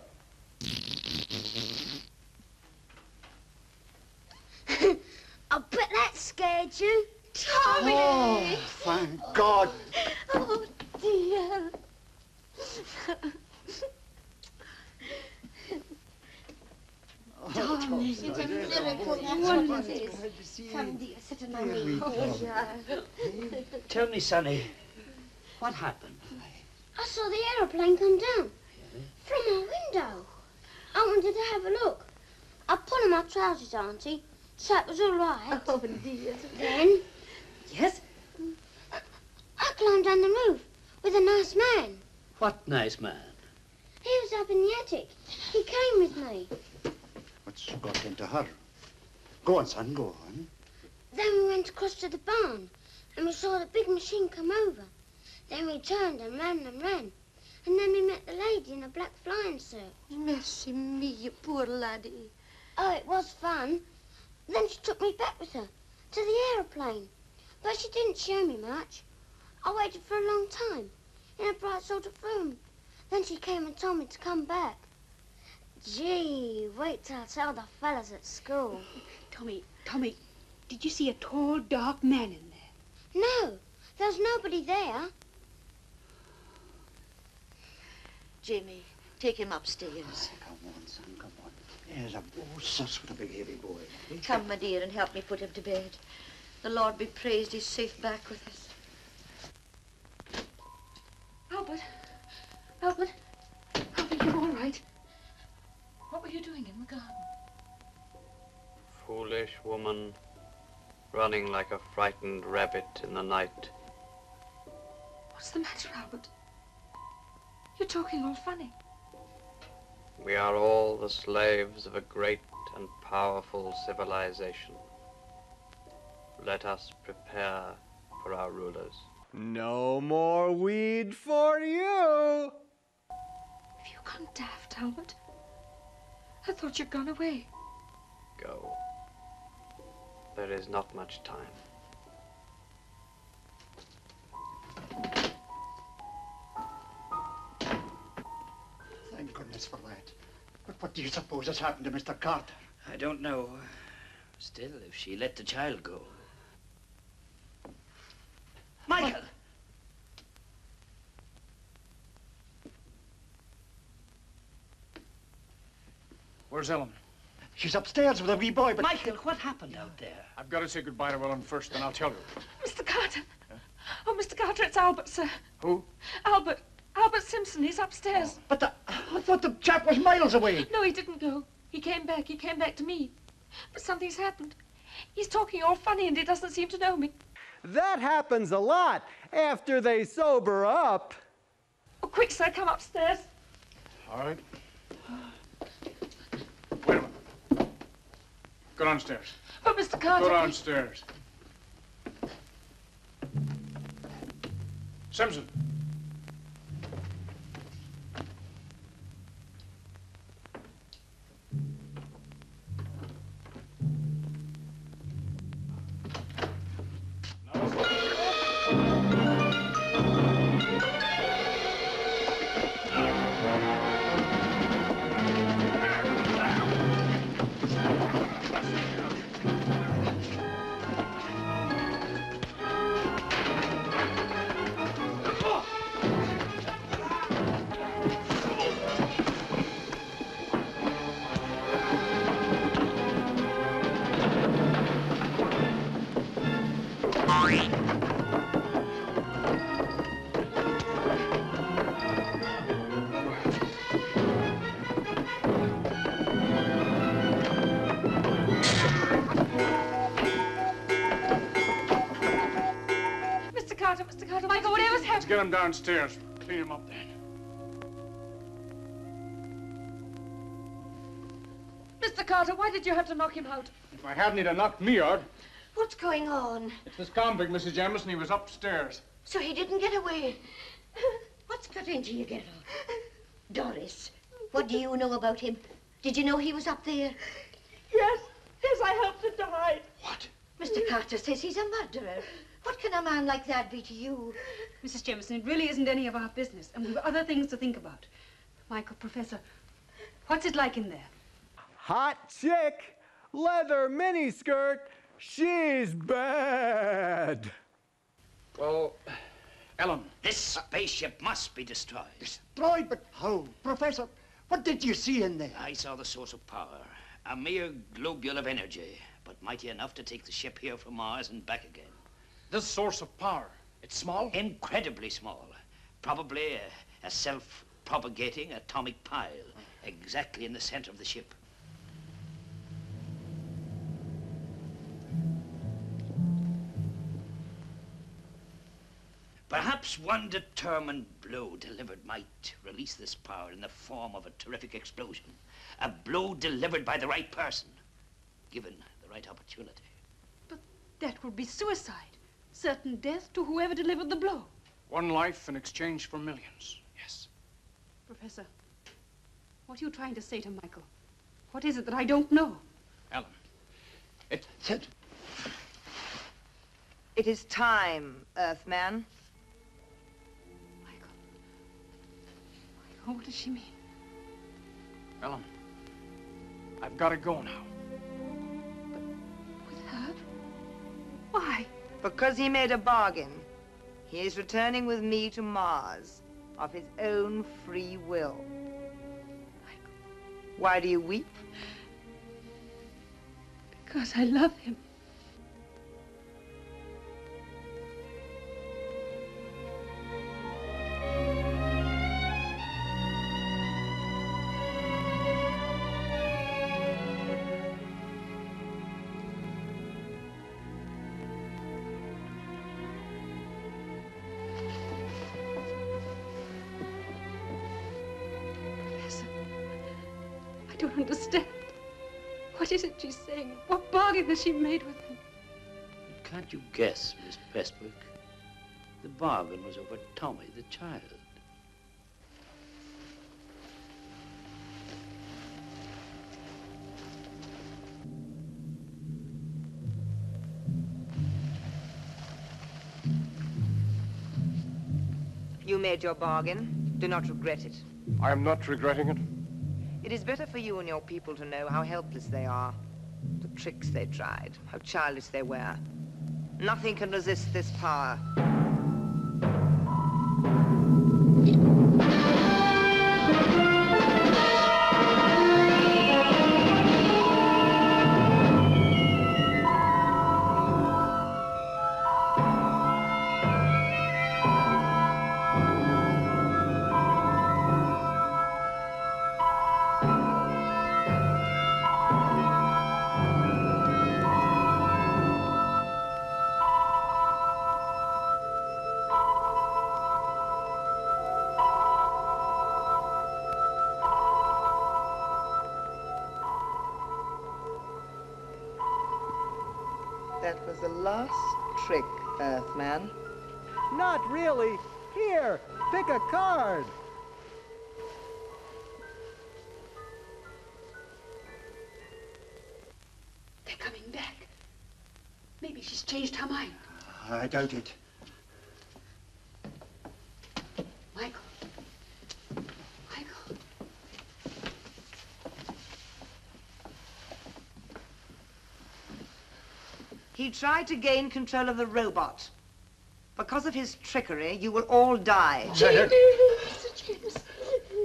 I bet that scared you. Tommy! Oh, thank God. Oh, dear. Tommy, it's a miracle. Wonderful. Come, dear, sit on my knee. Tell me, Sonny, what happened? I saw the aeroplane come down from my window. I wanted to have a look. I put on my trousers, Auntie, so it was all right. Oh, dear. Then Yes? I climbed down the roof with a nice man. What nice man? He was up in the attic. He came with me. What's got into her? Go on, son, go on. Then we went across to the barn and we saw the big machine come over. Then we turned and ran and ran. And then we met the lady in a black flying suit. Mercy me, you poor laddie. Oh, it was fun. Then she took me back with her to the aeroplane. But she didn't show me much. I waited for a long time in a bright sort of room. Then she came and told me to come back. Gee, wait till I tell the fellas at school. Tommy, did you see a tall, dark man in there? No, there was nobody there. Jamie, take him upstairs. Come on, son, come on. There's a sus with a big heavy boy. Come, my dear, and help me put him to bed. The Lord be praised, he's safe back with us. Albert, the garden. Foolish woman, running like a frightened rabbit in the night. What's the matter, Albert? You're talking all funny. We are all the slaves of a great and powerful civilization. Let us prepare for our rulers. No more weed for you. Have you gone daft, Albert? I thought you'd gone away. Go. There is not much time. Thank goodness for that. But what do you suppose has happened to Mr. Carter? I don't know. Still, if she let the child go. Michael! Where's Ellen? She's upstairs with a wee boy, but... Michael, what happened out there? I've got to say goodbye to Ellen first, then I'll tell you. Mr. Carter! Oh, Mr. Carter, it's Albert, sir. Who? Albert. Albert Simpson. He's upstairs. But I thought the chap was miles away. No, he didn't go. He came back. He came back to me. But something's happened. He's talking all funny and he doesn't seem to know me. That happens a lot after they sober up. Oh, quick, sir, come upstairs. All right. Wait a minute. Go downstairs. Oh, Mr. Carter. Go downstairs. Simpson. Mr. Carter, Michael, whatever's happened. Let's get him downstairs. Clean him up then. Mr. Carter, why did you have to knock him out? If I hadn't, he'd have knocked me out. What's going on? It's this convict, Mrs. Jamison. He was upstairs. So he didn't get away. What's got into you, girl? Doris, what do you know about him? Did you know he was up there? Yes, I helped him to hide. What? Mr. Carter says he's a murderer. What can a man like that be to you? Mrs. Jemison, it really isn't any of our business, and we've other things to think about. Michael, Professor, what's it like in there? Hot chick, leather miniskirt, she's bad. Well, Ellen. This spaceship must be destroyed. Destroyed? But how? Professor, what did you see in there? I saw the source of power. A mere globule of energy, but mighty enough to take the ship here from Mars and back again. This source of power, it's small? Incredibly small. Probably a self-propagating atomic pile, exactly in the center of the ship. Perhaps one determined blow delivered might release this power in the form of a terrific explosion. A blow delivered by the right person, given the right opportunity. But that would be suicide. Certain death to whoever delivered the blow. One life in exchange for millions, yes. Professor, what are you trying to say to Michael? What is it that I don't know? Ellen, It is time, Earthman. Oh, what does she mean? Ellen, I've got to go now. With her? Why? Because he made a bargain. He is returning with me to Mars of his own free will. Why do you weep? Because I love him. I don't understand. What is it she's saying? What bargain has she made with him? Can't you guess, Miss Prestwick? The bargain was over Tommy the child. You made your bargain. Do not regret it. I am not regretting it. It is better for you and your people to know how helpless they are. The tricks they tried, how childish they were. Nothing can resist this power. That was the last trick, Earthman. Not really. Here, pick a card. They're coming back. Maybe she's changed her mind. I doubt it. Michael. Michael. He tried to gain control of the robot. Because of his trickery, you will all die. Jimmy!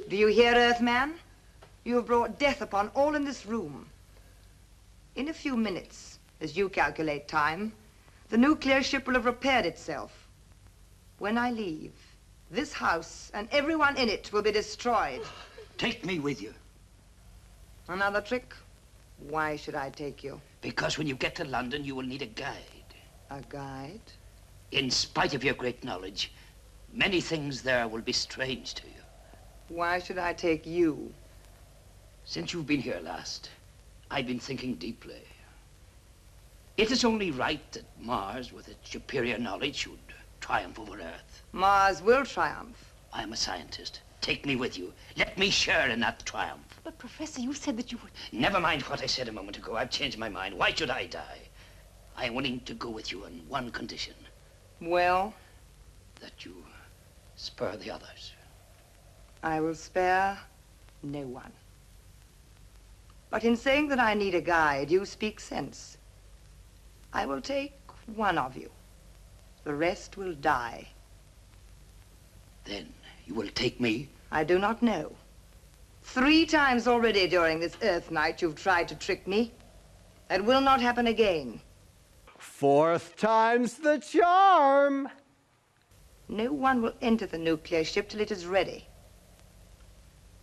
Do you hear, Earthman? You have brought death upon all in this room. In a few minutes, as you calculate time, the nuclear ship will have repaired itself. When I leave, this house and everyone in it will be destroyed. Take me with you. Another trick? Why should I take you? Because when you get to London, you will need a guide. A guide? In spite of your great knowledge, many things there will be strange to you. Why should I take you? Since you've been here last, I've been thinking deeply. It is only right that Mars, with its superior knowledge, should triumph over Earth. Mars will triumph. I am a scientist. Take me with you. Let me share in that triumph. But, Professor, you said that you would... Never mind what I said a moment ago. I've changed my mind. Why should I die? I am willing to go with you on one condition. Well? That you spare the others. I will spare no one. But in saying that I need a guide, you speak sense. I will take one of you. The rest will die. Then you will take me? I do not know. 3 times already during this Earth night you've tried to trick me. It will not happen again. 4th time's the charm. No one will enter the nuclear ship till it is ready.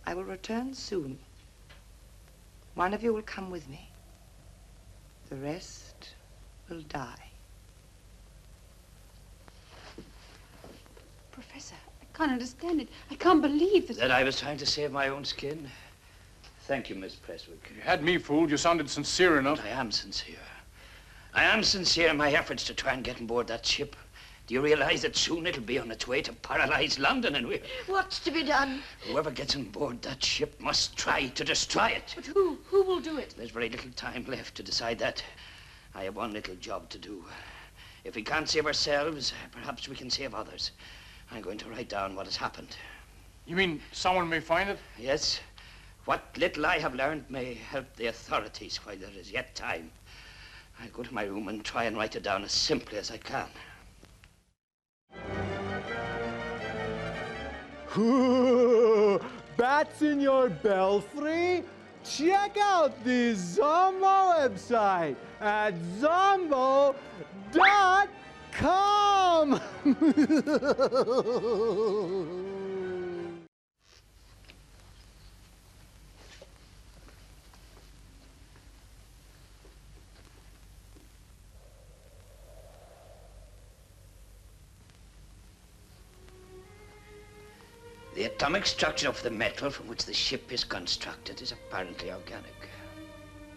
I will return soon. One of you will come with me. The rest will die. Professor, I can't understand it. I can't believe that... That I was trying to save my own skin? Thank you, Miss Prestwick. You had me fooled. You sounded sincere enough. But I am sincere. I am sincere in my efforts to try and get on board that ship. Do you realize that soon it'll be on its way to paralyze London and we... What's to be done? Whoever gets on board that ship must try to destroy it. But who? Who will do it? There's very little time left to decide that. I have one little job to do. If we can't save ourselves, perhaps we can save others. I'm going to write down what has happened. You mean someone may find it? Yes. What little I have learned may help the authorities while there is yet time. I'll go to my room and try and write it down as simply as I can. Ooh, bats in your belfry? Check out the Zomboo website at zombo.com. The atomic structure of the metal from which the ship is constructed is apparently organic.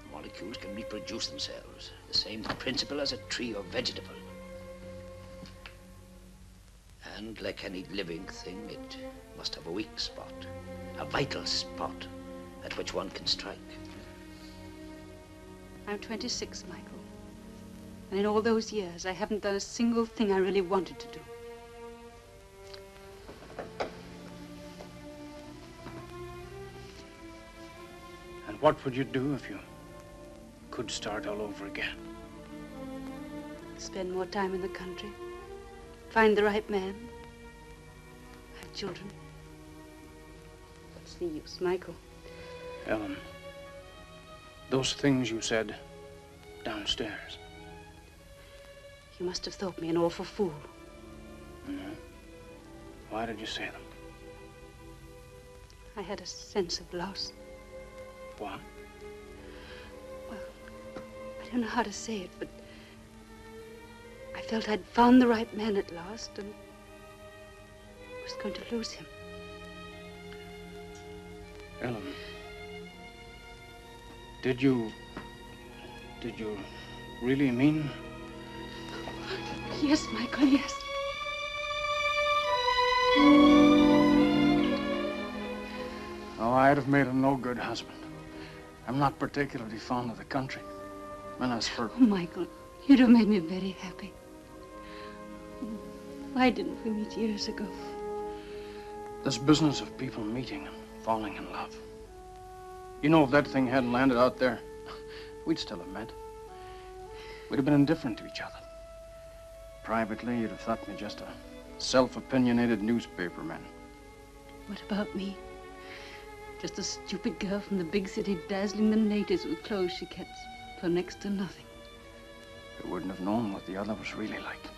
The molecules can reproduce themselves, the same principle as a tree or vegetable. And like any living thing, it must have a weak spot, a vital spot at which one can strike. I'm 26, Michael. And in all those years, I haven't done a single thing I really wanted to do. And what would you do if you could start all over again? Spend more time in the country. Find the right man. Have children. What's the use, Michael? Ellen, those things you said downstairs. You must have thought me an awful fool. Mm-hmm. Why did you say them? I had a sense of loss. What? Well, I don't know how to say it, but I felt I'd found the right man at last and was going to lose him. Ellen, did you really mean? Yes, Michael, yes. Oh, I'd have made a no-good husband. I'm not particularly fond of the country. And as for... Oh, Michael, you'd have made me very happy. Why didn't we meet years ago? This business of people meeting and falling in love. You know, if that thing hadn't landed out there, we'd still have met. We'd have been indifferent to each other. Privately, you'd have thought me just a self-opinionated newspaperman. What about me? Just a stupid girl from the big city dazzling the natives with clothes she gets for next to nothing. You wouldn't have known what the other was really like.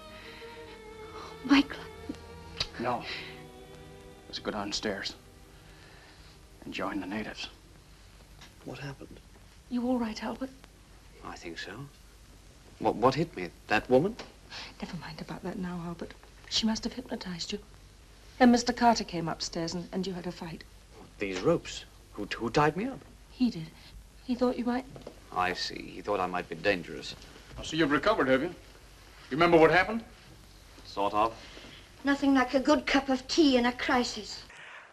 Oh, Michael. No. Let's go downstairs and join the natives. What happened? You all right, Albert? I think so. What hit me? That woman? Never mind about that now, Albert. She must have hypnotized you. Then Mr. Carter came upstairs and you had a fight. These ropes. Who tied me up? He did. He thought you might... I see. He thought I might be dangerous. So you've recovered, have you? You remember what happened? Sort of. Nothing like a good cup of tea in a crisis.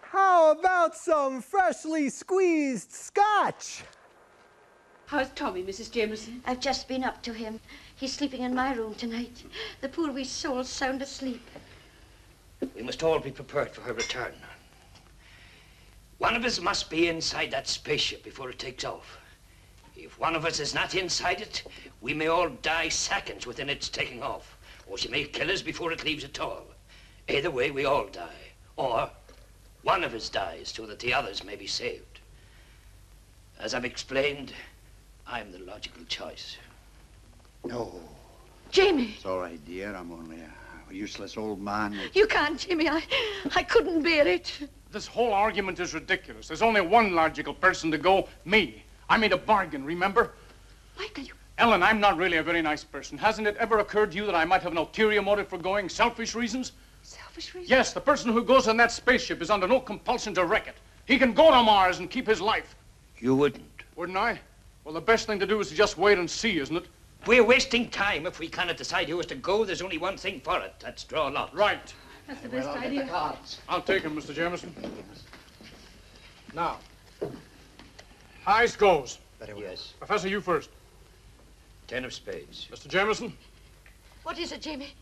How about some freshly squeezed scotch? How's Tommy, Mrs. Jameson? I've just been up to him. He's sleeping in my room tonight. The poor wee soul's sound asleep. We must all be prepared for her return. One of us must be inside that spaceship before it takes off. If one of us is not inside it, we may all die seconds within its taking off. Or she may kill us before it leaves at all. Either way, we all die. Or one of us dies so that the others may be saved. As I've explained, I'm the logical choice. No. Jamie! It's all right, dear. I'm only a useless old man. You can't, Jamie. I couldn't bear it. This whole argument is ridiculous. There's only one logical person to go, me. I made a bargain, remember? Michael, you... Ellen, I'm not really a very nice person. Hasn't it ever occurred to you that I might have an ulterior motive for going? Selfish reasons? Selfish reasons? Yes, the person who goes on that spaceship is under no compulsion to wreck it. He can go to Mars and keep his life. You wouldn't. Wouldn't I? Well, the best thing to do is to just wait and see, isn't it? We're wasting time if we cannot decide who is to go. There's only one thing for it. That's draw lots. Right. That's the best idea. I'll take him, Mr. Jameson. Now, highest goes. Very well. Yes. Professor, you first. 10 of spades. Mr. Jameson? What is it, Jamie?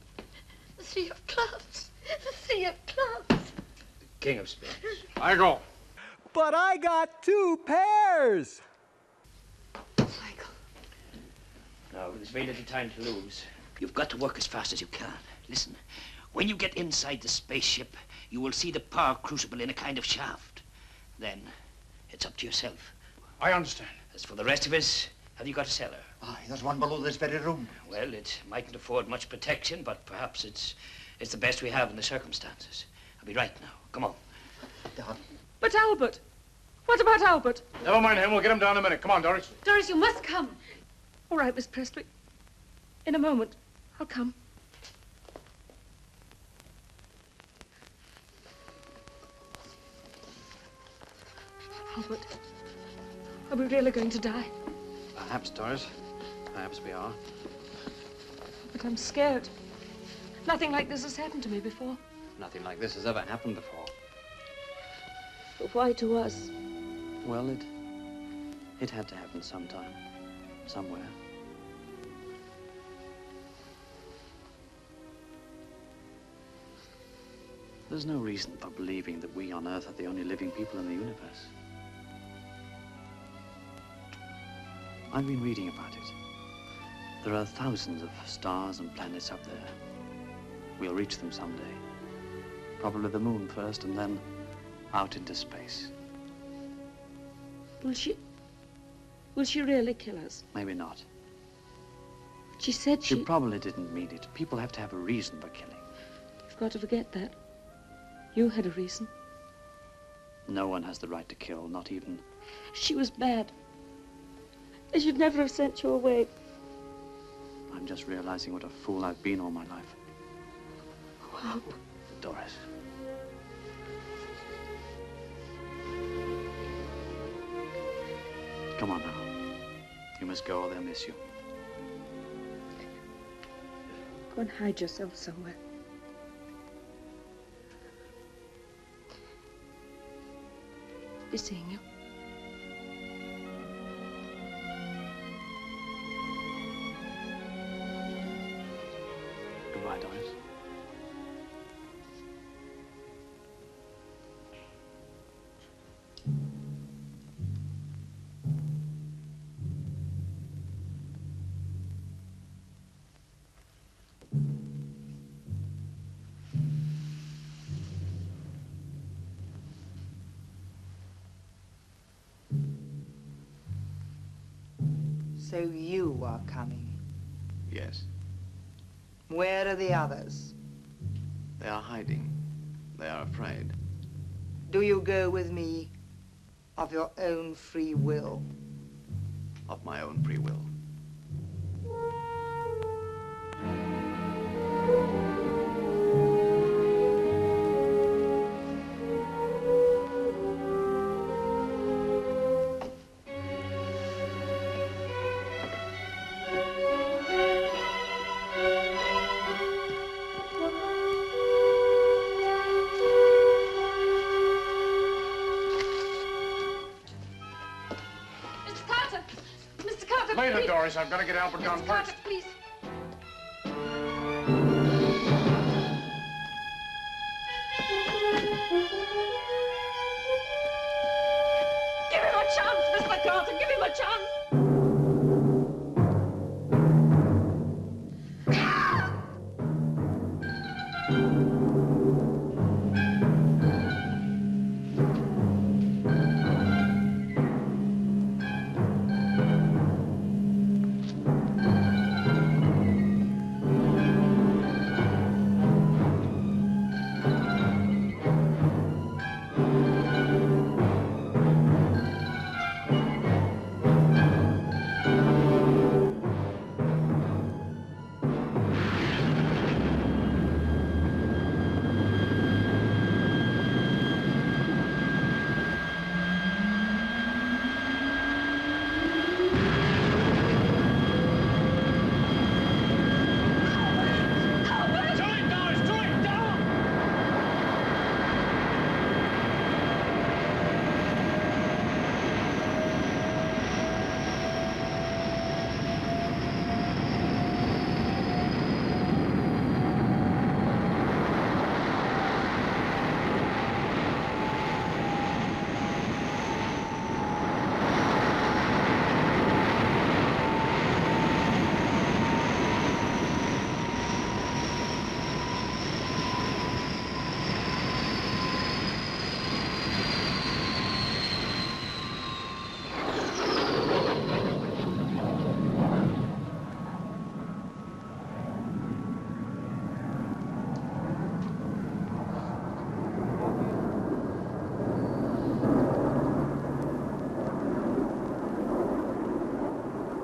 The 3 of clubs. The 3 of clubs. King of spades. I go. But I got 2 pairs. Michael. Now, there's very little time to lose. You've got to work as fast as you can. Listen, when you get inside the spaceship, you will see the power crucible in a kind of shaft. Then, it's up to yourself. I understand. As for the rest of us, have you got a cellar? Aye, there's one below this very room. Well, it mightn't afford much protection, but perhaps it's the best we have in the circumstances. I'll be right now. Come on. But Albert! What about Albert? Never mind him. We'll get him down in a minute. Come on, Doris. Doris, you must come. All right, Miss Prestwick. In a moment. I'll come. Albert, are we really going to die? Perhaps, Doris. Perhaps we are. But I'm scared. Nothing like this has happened to me before. Nothing like this has ever happened before. But why to us? Well, it had to happen sometime. Somewhere. There's no reason for believing that we on Earth are the only living people in the universe. I've been reading about it. There are thousands of stars and planets up there. We'll reach them someday. Probably the moon first, and then out into space. Will she really kill us? Maybe not. She said She probably didn't mean it. People have to have a reason for killing. You've got to forget that. You had a reason. No one has the right to kill, not even... She was bad. I should never have sent you away. I'm just realizing what a fool I've been all my life. Wow. Doris. Come on now. You must go or they'll miss you. Go and hide yourself somewhere. Be seeing you. Goodbye, Doris. So you are coming. Yes. Where are the others? They are hiding. They are afraid. Do you go with me of your own free will? Of my own free will. Later, Doris. I've got to get Albert gone first. Please. Give him a chance, Mr. Carter. Give him a chance.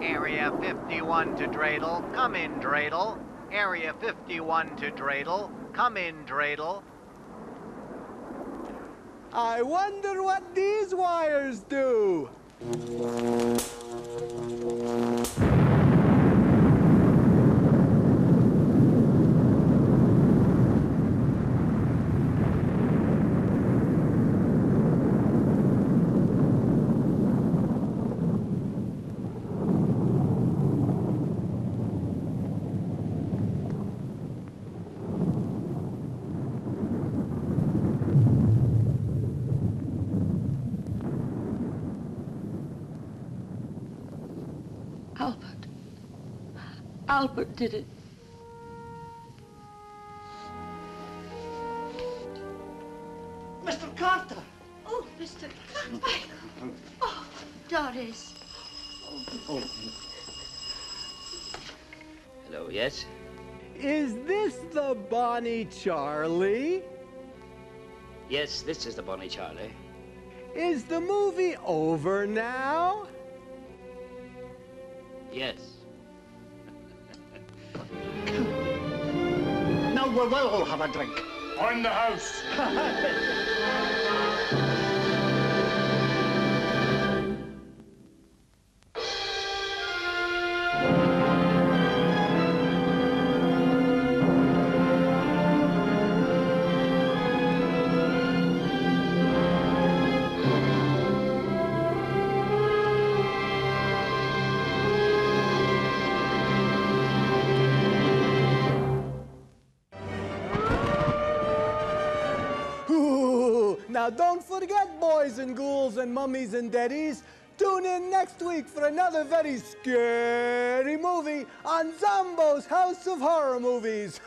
Area 51 to Dreidel. Come in, Dreidel. Area 51 to Dreidel. Come in, Dreidel. I wonder what these wires do. Albert did it. Mr. Carter! Oh, Mr. Carter. Oh, Doris. Oh. Hello, yes? Is this the Bonnie Charlie? Yes, this is the Bonnie Charlie. Is the movie over now? Yes. Now we'll all have a drink. On the house. Now don't forget, boys and ghouls and mummies and daddies, tune in next week for another very scary movie on Zomboo's House of Horror Movies.